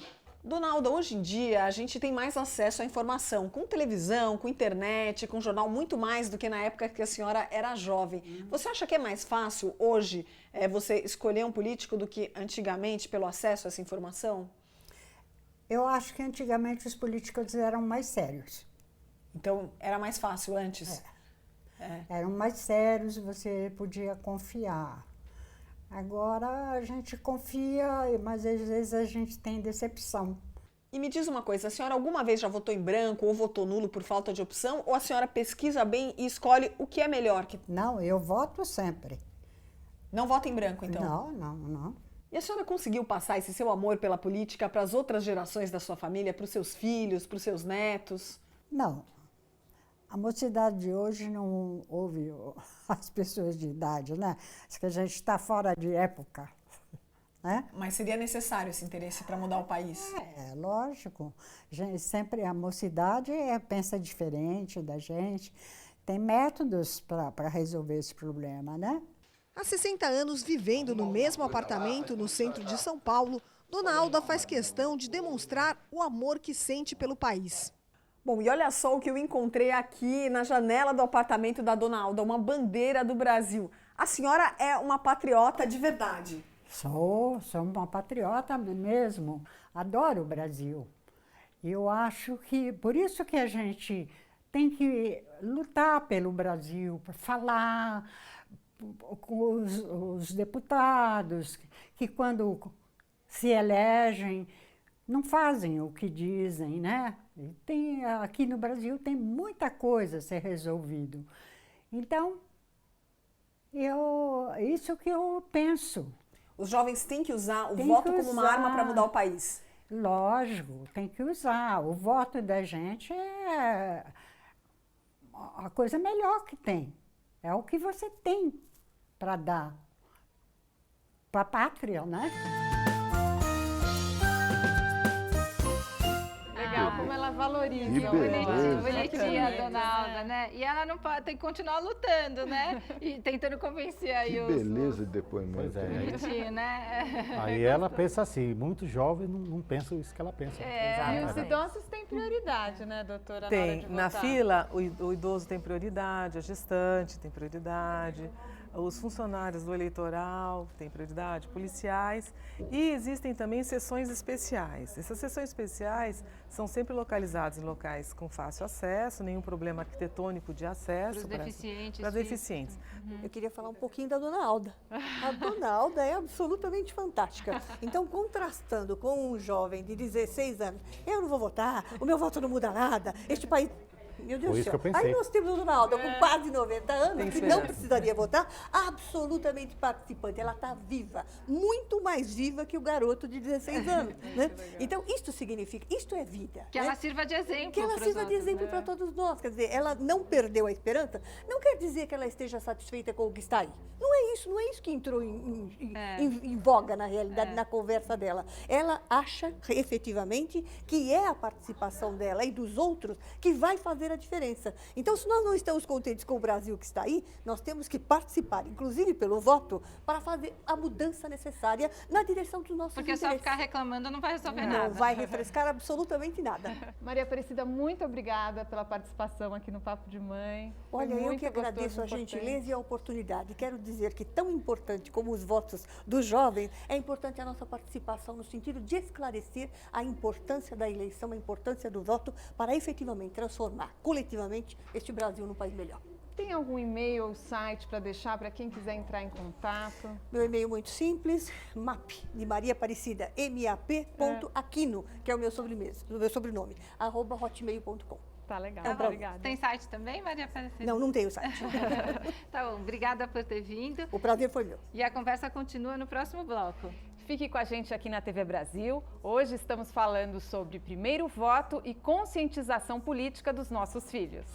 C: Dona Alda, hoje em dia a gente tem mais acesso à informação, com televisão, com internet, com jornal, muito mais do que na época que a senhora era jovem. Você acha que é mais fácil hoje você escolher um político do que antigamente pelo acesso a essa informação?
P: Eu acho que antigamente os políticos eram mais sérios.
C: Então era mais fácil antes?
P: Eram mais sérios, você podia confiar. Agora a gente confia, mas às vezes a gente tem decepção.
C: E me diz uma coisa, a senhora alguma vez já votou em branco ou votou nulo por falta de opção? Ou a senhora pesquisa bem e escolhe o que é melhor?
P: Não, eu voto sempre.
C: Não vota em branco, então?
P: Não.
C: E a senhora conseguiu passar esse seu amor pela política para as outras gerações da sua família, para os seus filhos, para os seus netos?
P: Não. A mocidade de hoje não ouve as pessoas de idade, né? Acho que a gente está fora de época, né?
C: Mas seria necessário esse interesse para mudar o país?
P: Lógico. Sempre a mocidade pensa diferente da gente. Tem métodos para resolver esse problema, né?
C: Há 60 anos, vivendo no mesmo apartamento no centro de São Paulo, Dona Alda faz questão de demonstrar o amor que sente pelo país. Bom, e olha só o que eu encontrei aqui na janela do apartamento da Dona Alda, uma bandeira do Brasil. A senhora é uma patriota de verdade?
P: Sou uma patriota mesmo. Adoro o Brasil. Eu acho que, por isso que a gente tem que lutar pelo Brasil, para falar com os deputados, que quando se elegem, não fazem o que dizem, né? Aqui no Brasil tem muita coisa a ser resolvido. Então, isso que eu penso.
C: Os jovens têm que usar o voto como uma arma para mudar o país?
P: Lógico, tem que usar. O voto da gente é a coisa melhor que tem. É o que você tem para dar para a pátria, né?
A: Legal, como ela valoriza.
H: Que beleza.
B: Bonitinha a Dona Alda, né? E ela não pode, tem que continuar lutando, né? E tentando convencer aí
H: os... Que beleza de depoimento.
B: Bonitinho, né?
G: Aí ela pensa assim, muitos jovens não pensam isso que ela pensa.
A: E os idosos têm prioridade, né, doutora?
O: Tem. Na fila, o idoso tem prioridade, a gestante tem prioridade, os funcionários do eleitoral têm prioridade, policiais, e existem também sessões especiais. Essas sessões especiais são sempre localizadas em locais com fácil acesso, nenhum problema arquitetônico de acesso.
B: Para deficientes.
O: Para deficientes.
D: Eu queria falar um pouquinho da Dona Alda. A Dona Alda é absolutamente fantástica. Então, contrastando com um jovem de 16 anos, eu não vou votar, o meu voto não muda nada, este país... Meu Deus
G: Foi
D: do
G: isso que
D: céu.
G: eu pensei.
D: Aí nós temos a Dona Alda com quase 90 anos,
C: Tem
D: que
C: esperança.
D: não precisaria votar, absolutamente participante. Ela está viva, muito mais viva que o garoto de 16 anos. Né? Então, isto significa, isto é vida.
B: Que
D: né?
B: ela sirva de exemplo.
D: Que ela
B: pros
D: sirva de
B: outros,
D: exemplo
B: né?
D: para todos nós. Quer dizer, ela não perdeu a esperança, não quer dizer que ela esteja satisfeita com o que está aí. Não é isso que entrou em voga, na realidade, na conversa dela. Ela acha, efetivamente, que é a participação dela e dos outros que vai fazer a diferença. Então, se nós não estamos contentes com o Brasil que está aí, nós temos que participar, inclusive pelo voto, para fazer a mudança necessária na direção dos nossos
B: Porque
D: interesses.
B: só ficar reclamando não vai resolver nada.
D: Não vai refrescar absolutamente nada.
A: Maria Aparecida, muito obrigada pela participação aqui no Papo de Mãe. Foi
D: Olha, eu
A: muito
D: que agradeço a
A: gostoso,
D: gentileza e a oportunidade. Quero dizer que tão importante como os votos dos jovens, é importante a nossa participação no sentido de esclarecer a importância da eleição, a importância do voto para efetivamente transformar coletivamente este Brasil num país melhor.
A: Tem algum e-mail ou site para deixar para quem quiser entrar em contato?
D: Meu e-mail muito simples, map, de Maria Aparecida, map.aquino, que é o meu sobrenome, @hotmail.com.
A: Tá legal,
D: É um prazer.
A: obrigada.
B: Tem site também, Maria Aparecida?
D: Não tenho site.
B: Tá bom, obrigada por ter vindo.
D: O prazer foi meu.
B: E a conversa continua no próximo bloco.
A: Fique com a gente aqui na TV Brasil. Hoje estamos falando sobre primeiro voto e conscientização política dos nossos filhos.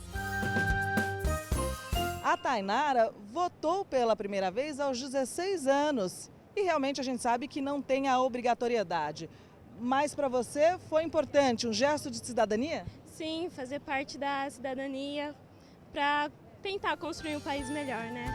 E: A Tainara votou pela primeira vez aos 16 anos e realmente a gente sabe que não tem a obrigatoriedade. Mas para você foi importante um gesto de cidadania?
L: Sim, fazer parte da cidadania para tentar construir um país melhor, né?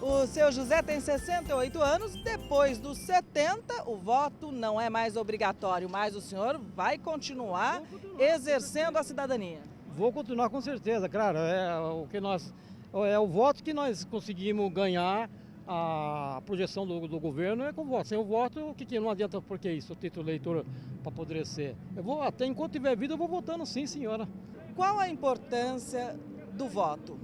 E: O seu José tem 68 anos, depois dos 70 o voto não é mais obrigatório, mas o senhor vai continuar exercendo a cidadania.
Q: Vou continuar com certeza, claro, é o voto que nós conseguimos ganhar, a projeção do governo é com o voto. Sem o voto, o que não adianta, porque isso, o título eleitor para apodrecer. Eu vou, até enquanto tiver vida, eu vou votando sim, senhora.
E: Qual a importância do voto?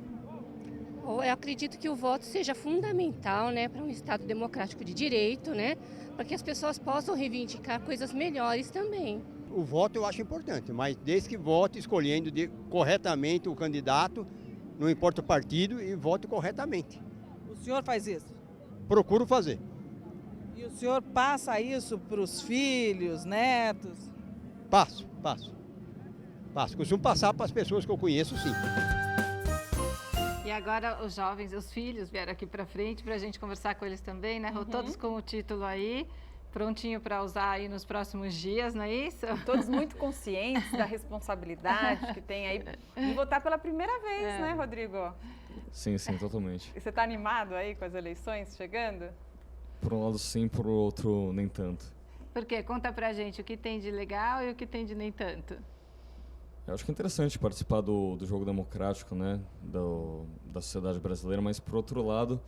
R: Eu acredito que o voto seja fundamental, né, para um Estado democrático de direito, né, para que as pessoas possam reivindicar coisas melhores também.
S: O voto eu acho importante, mas desde que vote escolhendo corretamente o candidato, não importa o partido, e vote corretamente.
E: O senhor faz isso?
S: Procuro fazer.
E: E o senhor passa isso para os filhos, netos?
S: Passo. Costumo passar para as pessoas que eu conheço, sim.
B: E agora os jovens, os filhos vieram aqui para frente para a gente conversar com eles também, né? Todos com o título aí, prontinho para usar aí nos próximos dias, não é isso?
A: Todos muito conscientes da responsabilidade que tem aí de votar pela primeira vez, né, Rodrigo?
T: Sim, totalmente.
A: E você está animado aí com as eleições chegando?
T: Por um lado sim, por outro nem tanto.
B: Por quê? Conta pra gente o que tem de legal e o que tem de nem tanto.
T: Eu acho que é interessante participar do jogo democrático, né, da sociedade brasileira, mas por outro lado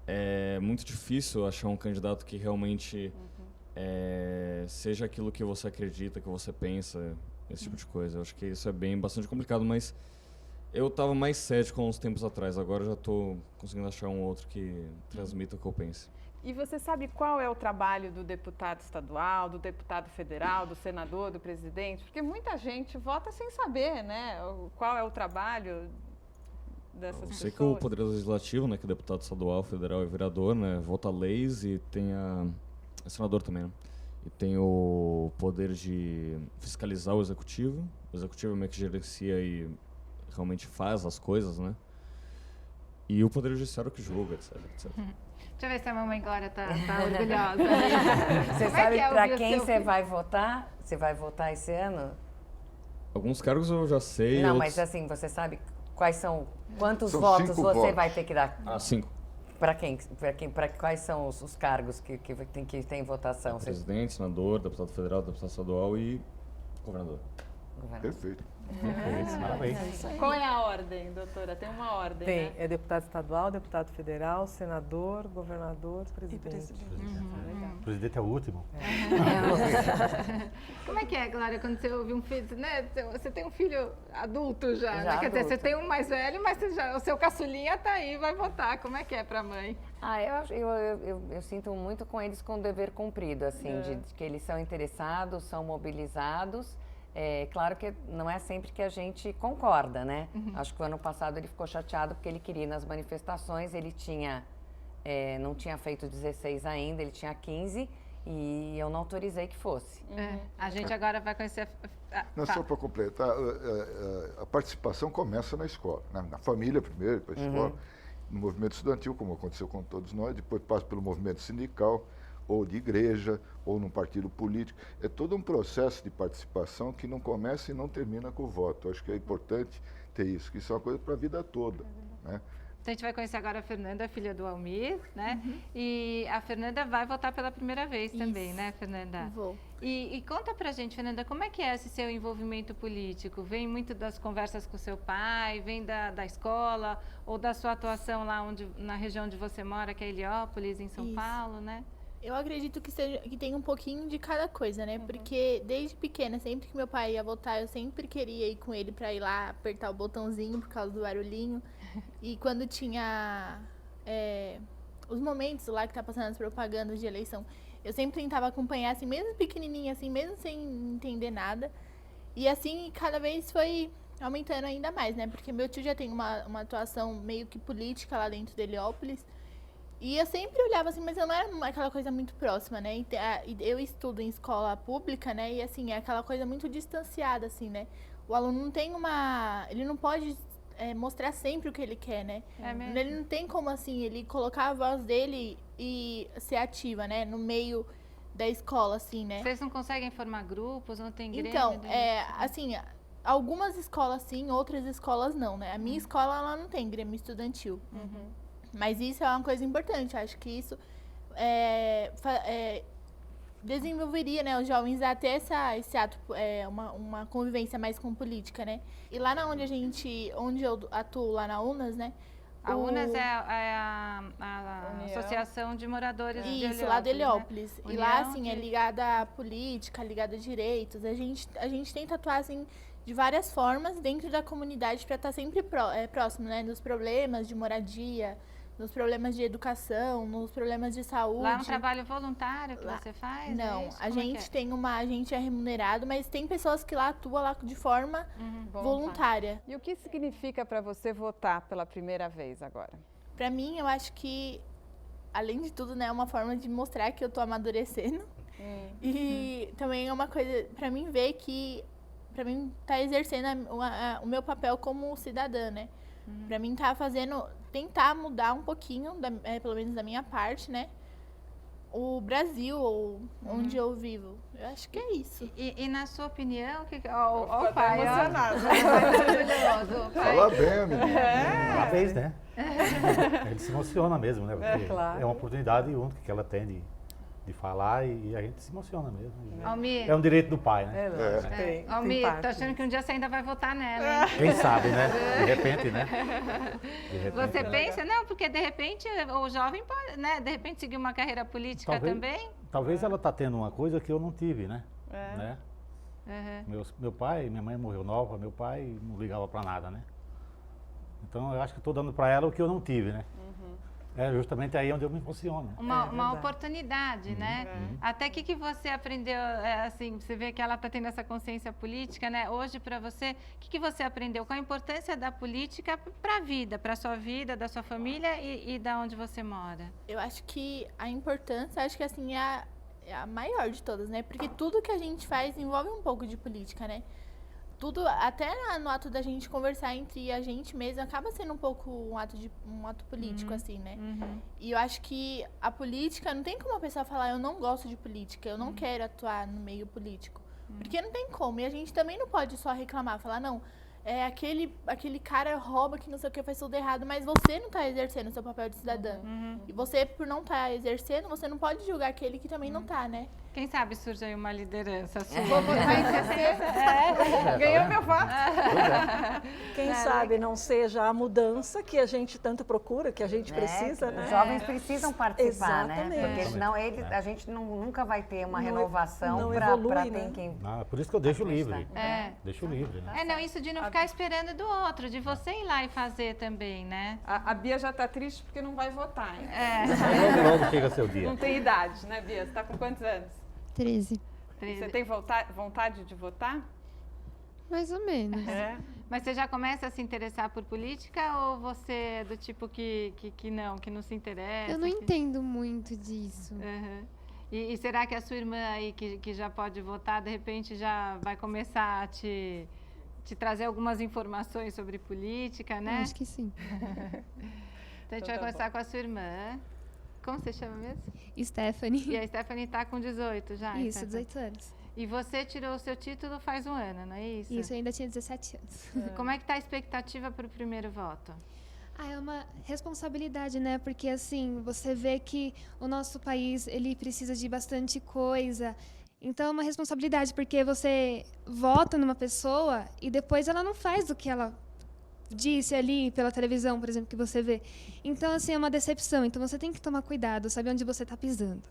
T: é muito difícil achar um candidato que realmente seja aquilo que você acredita, que você pensa, esse tipo de coisa. Eu acho que isso é bastante complicado, mas eu estava mais cético há uns tempos atrás, agora já estou conseguindo achar um outro que transmita o que eu penso.
A: E você sabe qual é o trabalho do deputado estadual, do deputado federal, do senador, do presidente? Porque muita gente vota sem saber, né? Qual é o trabalho dessas pessoas.
T: Eu sei que o Poder Legislativo, né, que é deputado estadual, federal e vereador, né, vota leis e tem é senador também, né? E tem o poder de fiscalizar o executivo. O executivo é meio que gerencia e realmente faz as coisas, né? E o Poder Judiciário que julga, etc.
B: Deixa eu ver se a mamãe Glória tá orgulhosa.
I: Você sabe para quem você vai votar? Você vai votar esse ano?
T: Alguns cargos eu já sei.
I: Não,
T: outros...
I: mas assim, você sabe quantos
H: São
I: votos
H: 5
I: você
H: votos.
I: vai ter que dar?
T: 5.
I: Para quem? Para quais são os cargos que tem votação?
T: Presidente, senador, deputado federal, deputado estadual e governador.
H: Perfeito.
G: Perfeito, parabéns.
A: Qual é a ordem, doutora? Tem uma ordem,
O: Tem,
A: né?
O: é deputado estadual, deputado federal, senador, governador, presidente.
G: O presidente é o último.
B: Como é que é, Glória, quando você ouve um filho, né? Você tem um filho adulto já,
I: Já
B: né? Quer dizer,
I: adulto.
B: você tem um mais velho, mas o seu caçulinha tá aí, vai votar. Como é que é pra mãe?
I: Eu sinto muito com eles com o dever cumprido, assim, de que eles são interessados, são mobilizados. É claro que não é sempre que a gente concorda, né? Acho que o ano passado ele ficou chateado porque ele queria ir nas manifestações, ele tinha, não tinha feito 16 ainda, ele tinha 15 e eu não autorizei que fosse.
B: A gente agora vai conhecer...
H: Não, só para completar, a participação começa na escola, né? Na família primeiro, depois na escola, no movimento estudantil, como aconteceu com todos nós, depois passa pelo movimento sindical, ou de igreja, ou num partido político. É todo um processo de participação que não começa e não termina com o voto. Acho que é importante ter isso, que isso é uma coisa para a vida toda, né?
B: Então a gente vai conhecer agora a Fernanda, filha do Almir, né? E a Fernanda vai votar pela primeira vez também, né, Fernanda?
U: Vou.
B: E conta pra gente, Fernanda, como é que é esse seu envolvimento político? Vem muito das conversas com seu pai, vem da escola, ou da sua atuação lá na região onde você mora, que é Heliópolis, em São Paulo, né?
U: Eu acredito que tem um pouquinho de cada coisa, né? Porque desde pequena, sempre que meu pai ia votar, eu sempre queria ir com ele pra ir lá apertar o botãozinho por causa do barulhinho. E quando tinha os momentos lá que tá passando as propagandas de eleição, eu sempre tentava acompanhar, assim, mesmo pequenininha, assim, mesmo sem entender nada. E assim, cada vez foi aumentando ainda mais, né? Porque meu tio já tem uma atuação meio que política lá dentro de Heliópolis. E eu sempre olhava assim, mas eu não era aquela coisa muito próxima, né? Eu estudo em escola pública, né? E assim, é aquela coisa muito distanciada, assim, né? O aluno não tem ele não pode mostrar sempre o que ele quer, né? Ele não tem como, assim, ele colocar a voz dele e ser ativa, né? No meio da escola, assim, né?
B: Vocês não conseguem formar grupos, não tem grêmio?
U: Então, assim, algumas escolas sim, outras escolas não, né? A minha escola, ela não tem grêmio estudantil. Mas isso é uma coisa importante, acho que isso desenvolveria, né, os jovens a ter esse ato, uma convivência mais com política, né? E lá onde eu atuo, lá na UNAS, né?
B: A UNAS é a Associação de Moradores de Heliópolis.
U: Isso, lá de Heliópolis.
B: Né?
U: E lá, assim, é ligada à política, ligada a direitos. A gente tenta atuar, assim, de várias formas dentro da comunidade para estar sempre próximo, né? Dos problemas de moradia, nos problemas de educação, nos problemas de saúde.
B: Lá é um trabalho voluntário que você faz?
U: Não, a gente é remunerado, mas tem pessoas que lá atuam lá de forma voluntária.
A: E o que significa para você votar pela primeira vez agora?
U: Para mim, eu acho que, além de tudo, né, é uma forma de mostrar que eu tô amadurecendo. E também é uma coisa, para mim, ver que, para mim, tá exercendo o meu papel como cidadã, né? Para mim, tentar mudar um pouquinho, pelo menos da minha parte, né? O Brasil, ou onde eu vivo. Eu acho que é isso.
B: E na sua opinião, o pai,
U: emocionado.
H: Fala bem, amigo.
G: Parabéns, né? Ele se emociona mesmo, né? Porque
U: claro.
G: é uma oportunidade única que ela tem de falar e a gente se emociona mesmo.
B: Almir,
G: é um direito do pai, né?
B: Almir, tô achando que um dia você ainda vai votar nela, hein?
G: Quem sabe, né? De repente, né?
B: Você pensa? Não, porque de repente o jovem pode, né? De repente seguir uma carreira política também.
G: Talvez ela tá tendo uma coisa que eu não tive, né? né? Meu pai e minha mãe morreu nova, meu pai não ligava para nada, né? Então eu acho que estou dando para ela o que eu não tive, né? É justamente aí onde eu me emociono.
B: Uma oportunidade, né? Até que você aprendeu, assim, você vê que ela está tendo essa consciência política, né? Hoje, para você, o que você aprendeu? Qual a importância da política para a vida, para a sua vida, da sua família e da onde você mora?
U: Eu acho que a importância, acho que assim, é a maior de todas, né? Porque tudo que a gente faz envolve um pouco de política, né? Tudo, até no ato da gente conversar entre a gente mesmo, acaba sendo um pouco um ato político, assim, né? E eu acho que a política, não tem como a pessoa falar, eu não gosto de política, eu não quero atuar no meio político. Porque não tem como. E a gente também não pode só reclamar, falar, não, aquele cara rouba que não sei o que faz tudo errado, mas você não tá exercendo o seu papel de cidadã. E você, por não estar exercendo, você não pode julgar aquele que também não tá, né?
B: Quem sabe surge aí uma liderança sua.
U: Vou votar em você.
A: Ganhou meu voto.
J: Quem sabe não seja a mudança que a gente tanto procura, que a gente precisa, né?
I: Os jovens precisam participar, né?
J: Exatamente.
I: Porque senão a gente nunca vai ter uma
J: Não
I: renovação
J: evolui,
I: para
J: né?
I: ter quem...
G: Por isso que eu deixo livre. Deixo livre, né?
B: Não, isso de não ficar esperando do outro, de você ir lá e fazer também, né?
A: A Bia já tá triste porque não vai votar, hein?
G: Logo chega seu dia.
A: Não tem idade, né, Bia? Você tá com quantos anos?
K: 13.
A: Você tem vontade de votar?
K: Mais ou menos.
B: Mas você já começa a se interessar por política ou você é do tipo que não se interessa?
K: Eu não entendo muito disso.
B: E será que a sua irmã aí, que já pode votar, de repente já vai começar a te trazer algumas informações sobre política, né?
K: Eu acho que sim.
B: Então a gente vai conversar com a sua irmã. Como você chama mesmo?
K: Stephanie.
B: E a Stephanie está com 18 já?
K: Isso,
B: Stephanie.
K: 18 anos.
B: E você tirou o seu título faz um ano, não é isso?
K: Isso, eu ainda tinha 17 anos.
B: Como é que está a expectativa para o primeiro voto?
K: É uma responsabilidade, né? Porque, assim, você vê que o nosso país, ele precisa de bastante coisa. Então, é uma responsabilidade, porque você vota numa pessoa e depois ela não faz o que ela disse ali pela televisão, por exemplo, que você vê. Então, assim, é uma decepção. Então, você tem que tomar cuidado, saber onde você está pisando.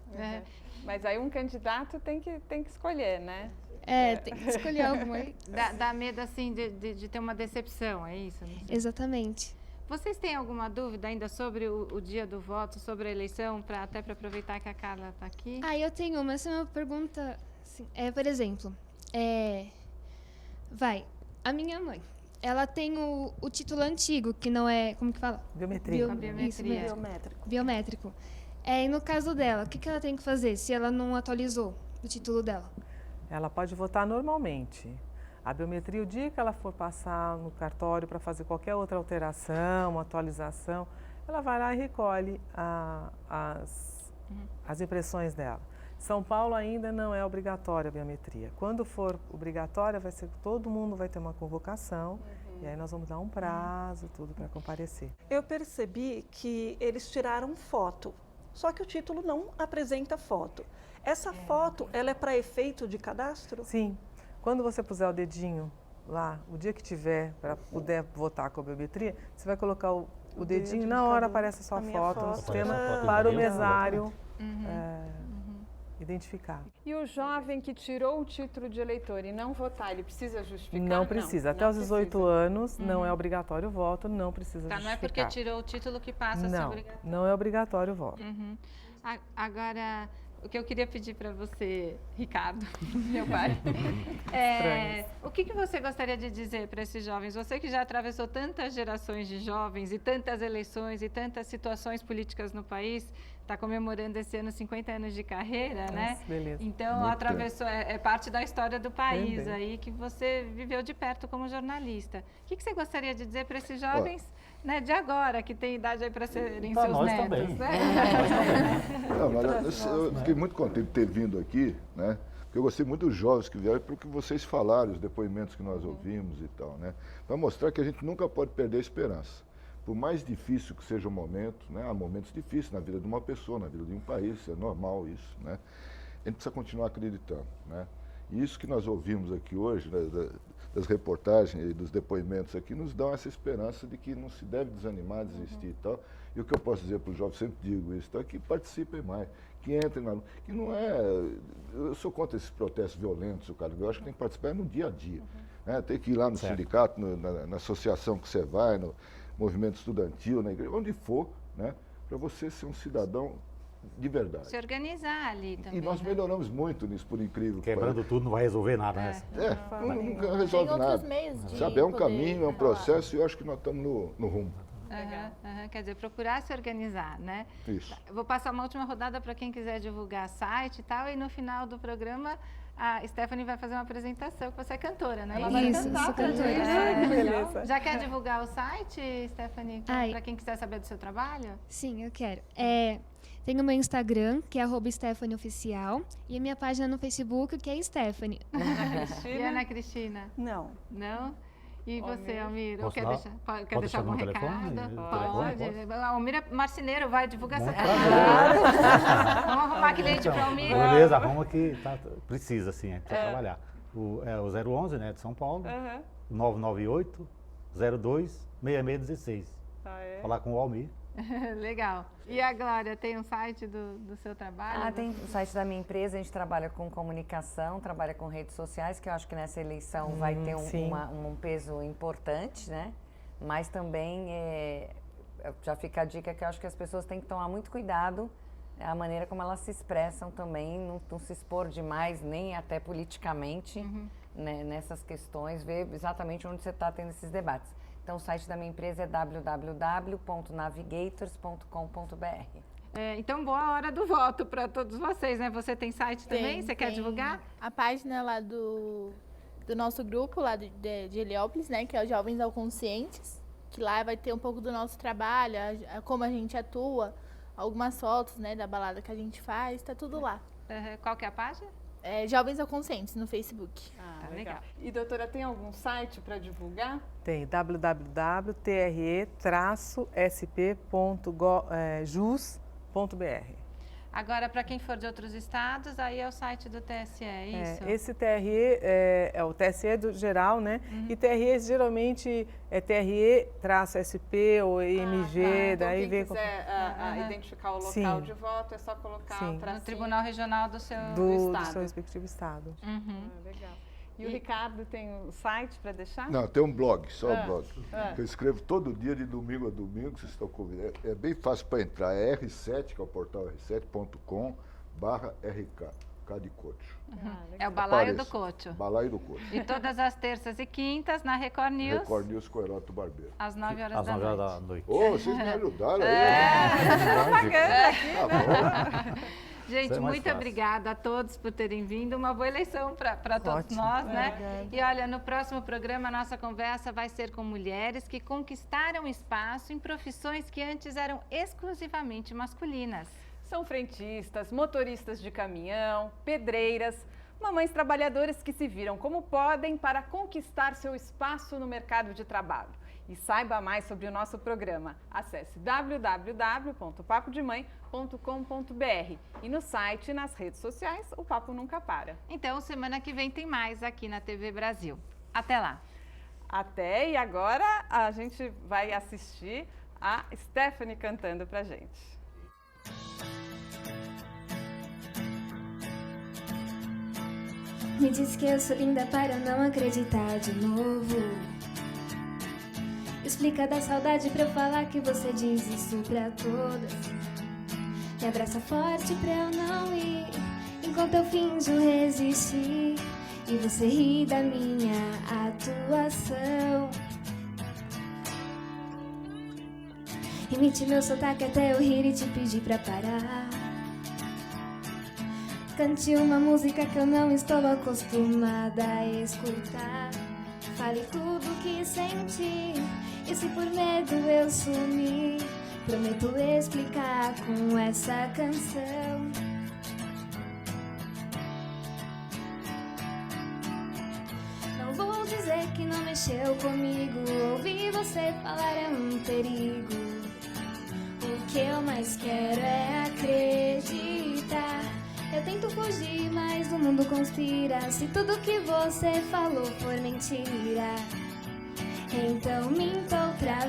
A: Mas aí um candidato tem que escolher, né?
K: Tem que escolher alguma.
B: Dá medo, assim, de ter uma decepção, é isso?
K: Exatamente.
B: Vocês têm alguma dúvida ainda sobre o dia do voto, sobre a eleição, até para aproveitar que a Carla está aqui?
K: Eu tenho uma. Essa é uma pergunta, assim, por exemplo, a minha mãe, ela tem o título antigo, que não é, como que fala?
J: Biometria.
K: Isso mesmo. Biométrico. E no caso dela, o que ela tem que fazer se ela não atualizou o título dela?
O: Ela pode votar normalmente. A biometria, o dia que ela for passar no cartório para fazer qualquer outra alteração, uma atualização, ela vai lá e recolhe as impressões dela. São Paulo ainda não é obrigatória a biometria. Quando for obrigatória, todo mundo vai ter uma convocação e aí nós vamos dar um prazo, tudo para comparecer.
J: Eu percebi que eles tiraram foto, só que o título não apresenta foto. Essa foto, ela é para efeito de cadastro?
O: Sim. Quando você puser o dedinho lá, o dia que tiver, para poder votar com a biometria, você vai colocar o dedinho e na hora aparece a sua foto no sistema para o mesário identificar.
A: E o jovem que tirou o título de eleitor e não votar, ele precisa justificar?
O: Não precisa. Até os 18 anos não é obrigatório o voto, não precisa justificar.
B: Não é porque tirou o título que passa a ser obrigatório.
O: Não é obrigatório o voto.
B: Agora, o que eu queria pedir para você, Ricardo, meu pai, o que você gostaria de dizer para esses jovens? Você que já atravessou tantas gerações de jovens e tantas eleições e tantas situações políticas no país, está comemorando esse ano 50 anos de carreira, né?
O: Beleza.
B: Então,
O: muito
B: atravessou, é parte da história do país aí que você viveu de perto como jornalista. O que você gostaria de dizer para esses jovens? Né, de agora, que tem idade aí para serem seus
G: nós
B: netos,
G: também.
B: né?
H: Eu fiquei muito contente de ter vindo aqui, né? Porque eu gostei muito dos jovens que vieram, pelo que vocês falaram, os depoimentos que nós ouvimos e tal, né? Para mostrar que a gente nunca pode perder a esperança. Por mais difícil que seja o momento, né? Há momentos difíceis na vida de uma pessoa, na vida de um país, é normal isso, né? A gente precisa continuar acreditando, né? E isso que nós ouvimos aqui hoje, né, das reportagens e dos depoimentos aqui, nos dão essa esperança de que não se deve desanimar, desistir e tal. E o que eu posso dizer para os jovens, sempre digo isso, é que participem mais, que entrem na luta. Que não é... Eu sou contra esses protestos violentos, cara. Eu acho que tem que participar no dia a dia. Né? Tem que ir lá no sindicato, na associação que você vai, no movimento estudantil, na igreja, onde for, né? Para você ser um cidadão de verdade.
B: Se organizar ali também.
H: E nós melhoramos muito nisso, por incrível que
G: Quebrando tudo não vai resolver nada, né?
H: Nunca resolve nada. Sabe, é um caminho, é um processo e eu acho que nós estamos no rumo.
B: Quer dizer, procurar se organizar, né?
H: Isso.
B: Eu vou passar uma última rodada para quem quiser divulgar site e tal, e no final do programa a Stephanie vai fazer uma apresentação, que você é cantora, né? Ela vai cantar,
K: sou cantora.
B: Que beleza. Já quer divulgar o site, Stephanie, para quem quiser saber do seu trabalho?
K: Sim, eu quero. Tem o meu Instagram, que é @StephanieOficial, e a minha página no Facebook, que é Stephanie.
B: E Ana Cristina?
J: Não.
B: Não? E você, Almir?
G: Posso
B: Quer
G: dar?
B: deixar, quer deixar algum
G: meu
B: recado?
G: telefone?
B: Pode. A Almir é marceneiro, vai, divulgar essa
G: prazer.
B: Vamos arrumar cliente para Almir.
G: Beleza, arruma que precisa, sim, precisa trabalhar. O 011, né, de São Paulo, 998-02-6616. Falar com o Almir.
B: Legal. E a Glória, tem um site do seu trabalho?
I: Tem o site da minha empresa, a gente trabalha com comunicação, trabalha com redes sociais, que eu acho que nessa eleição vai ter um peso importante, né? Mas também, já fica a dica que eu acho que as pessoas têm que tomar muito cuidado a maneira como elas se expressam também, não se expor demais, nem até politicamente, né, nessas questões, ver exatamente onde você está tendo esses debates. Então, o site da minha empresa é www.navigators.com.br.
B: Então, boa hora do voto para todos vocês, né? Você tem site também? Você quer divulgar?
U: A página lá do nosso grupo, lá de Heliópolis, né? Que é o Jovens ao Conscientes, que lá vai ter um pouco do nosso trabalho, como a gente atua, algumas fotos, né, da balada que a gente faz, tá tudo lá.
B: Qual que é a página?
U: Jovens ao Conscientes, no Facebook.
A: Legal. E, doutora, tem algum site para divulgar?
O: Tem, www.tre-sp.jus.br.
B: Agora, para quem for de outros estados, aí é o site do TSE, é isso?
O: Esse TRE é o TSE do geral, né? E TRE geralmente é TRE-SP ou EMG,
A: Então,
O: daí
A: quem
O: vê...
A: quiser identificar o local de voto, é só colocar o tracinho.
B: No Tribunal Regional do seu
O: do
B: estado.
O: Do seu respectivo estado.
A: Legal. E o Ricardo tem um site para deixar?
H: Não, tem um blog, só um blog. Que eu escrevo todo dia, de domingo a domingo, vocês estão convidados. É bem fácil para entrar, é R7, que é o portal r7.com/RK, K de Cocho.
B: É o Balaio do Cocho.
H: Balaio do Cocho.
B: E todas as terças e quintas na Record News.
H: Record News com o Heródoto Barbeiro.
B: Às 9 horas
G: Às 9 horas da noite.
H: Vocês me ajudaram aí.
B: Gente, muito obrigada a todos por terem vindo. Uma boa eleição para todos nós, né? E olha, no próximo programa, a nossa conversa vai ser com mulheres que conquistaram espaço em profissões que antes eram exclusivamente masculinas.
A: São frentistas, motoristas de caminhão, pedreiras, mamães trabalhadoras que se viram como podem para conquistar seu espaço no mercado de trabalho. E saiba mais sobre o nosso programa. Acesse www.papodemãe.com.br e no site e nas redes sociais, o Papo Nunca Para.
B: Então, semana que vem tem mais aqui na TV Brasil. Até lá!
A: Até, e agora a gente vai assistir a Stephanie cantando pra gente.
K: Me diz que eu sou linda para não acreditar de novo. Explica da saudade pra eu falar que você diz isso pra todas. Me abraça forte pra eu não ir, enquanto eu finjo resistir. E você ri da minha atuação. Imite meu sotaque até eu rir e te pedir pra parar. Cante uma música que eu não estou acostumada a escutar. Fale tudo que senti, e se por medo eu sumir, prometo explicar com essa canção. Não vou dizer que não mexeu comigo, ouvir você falar é um perigo. O que eu mais quero é acreditar. Eu tento fugir, mas o mundo conspira. Se tudo que você falou for mentira, então minta outra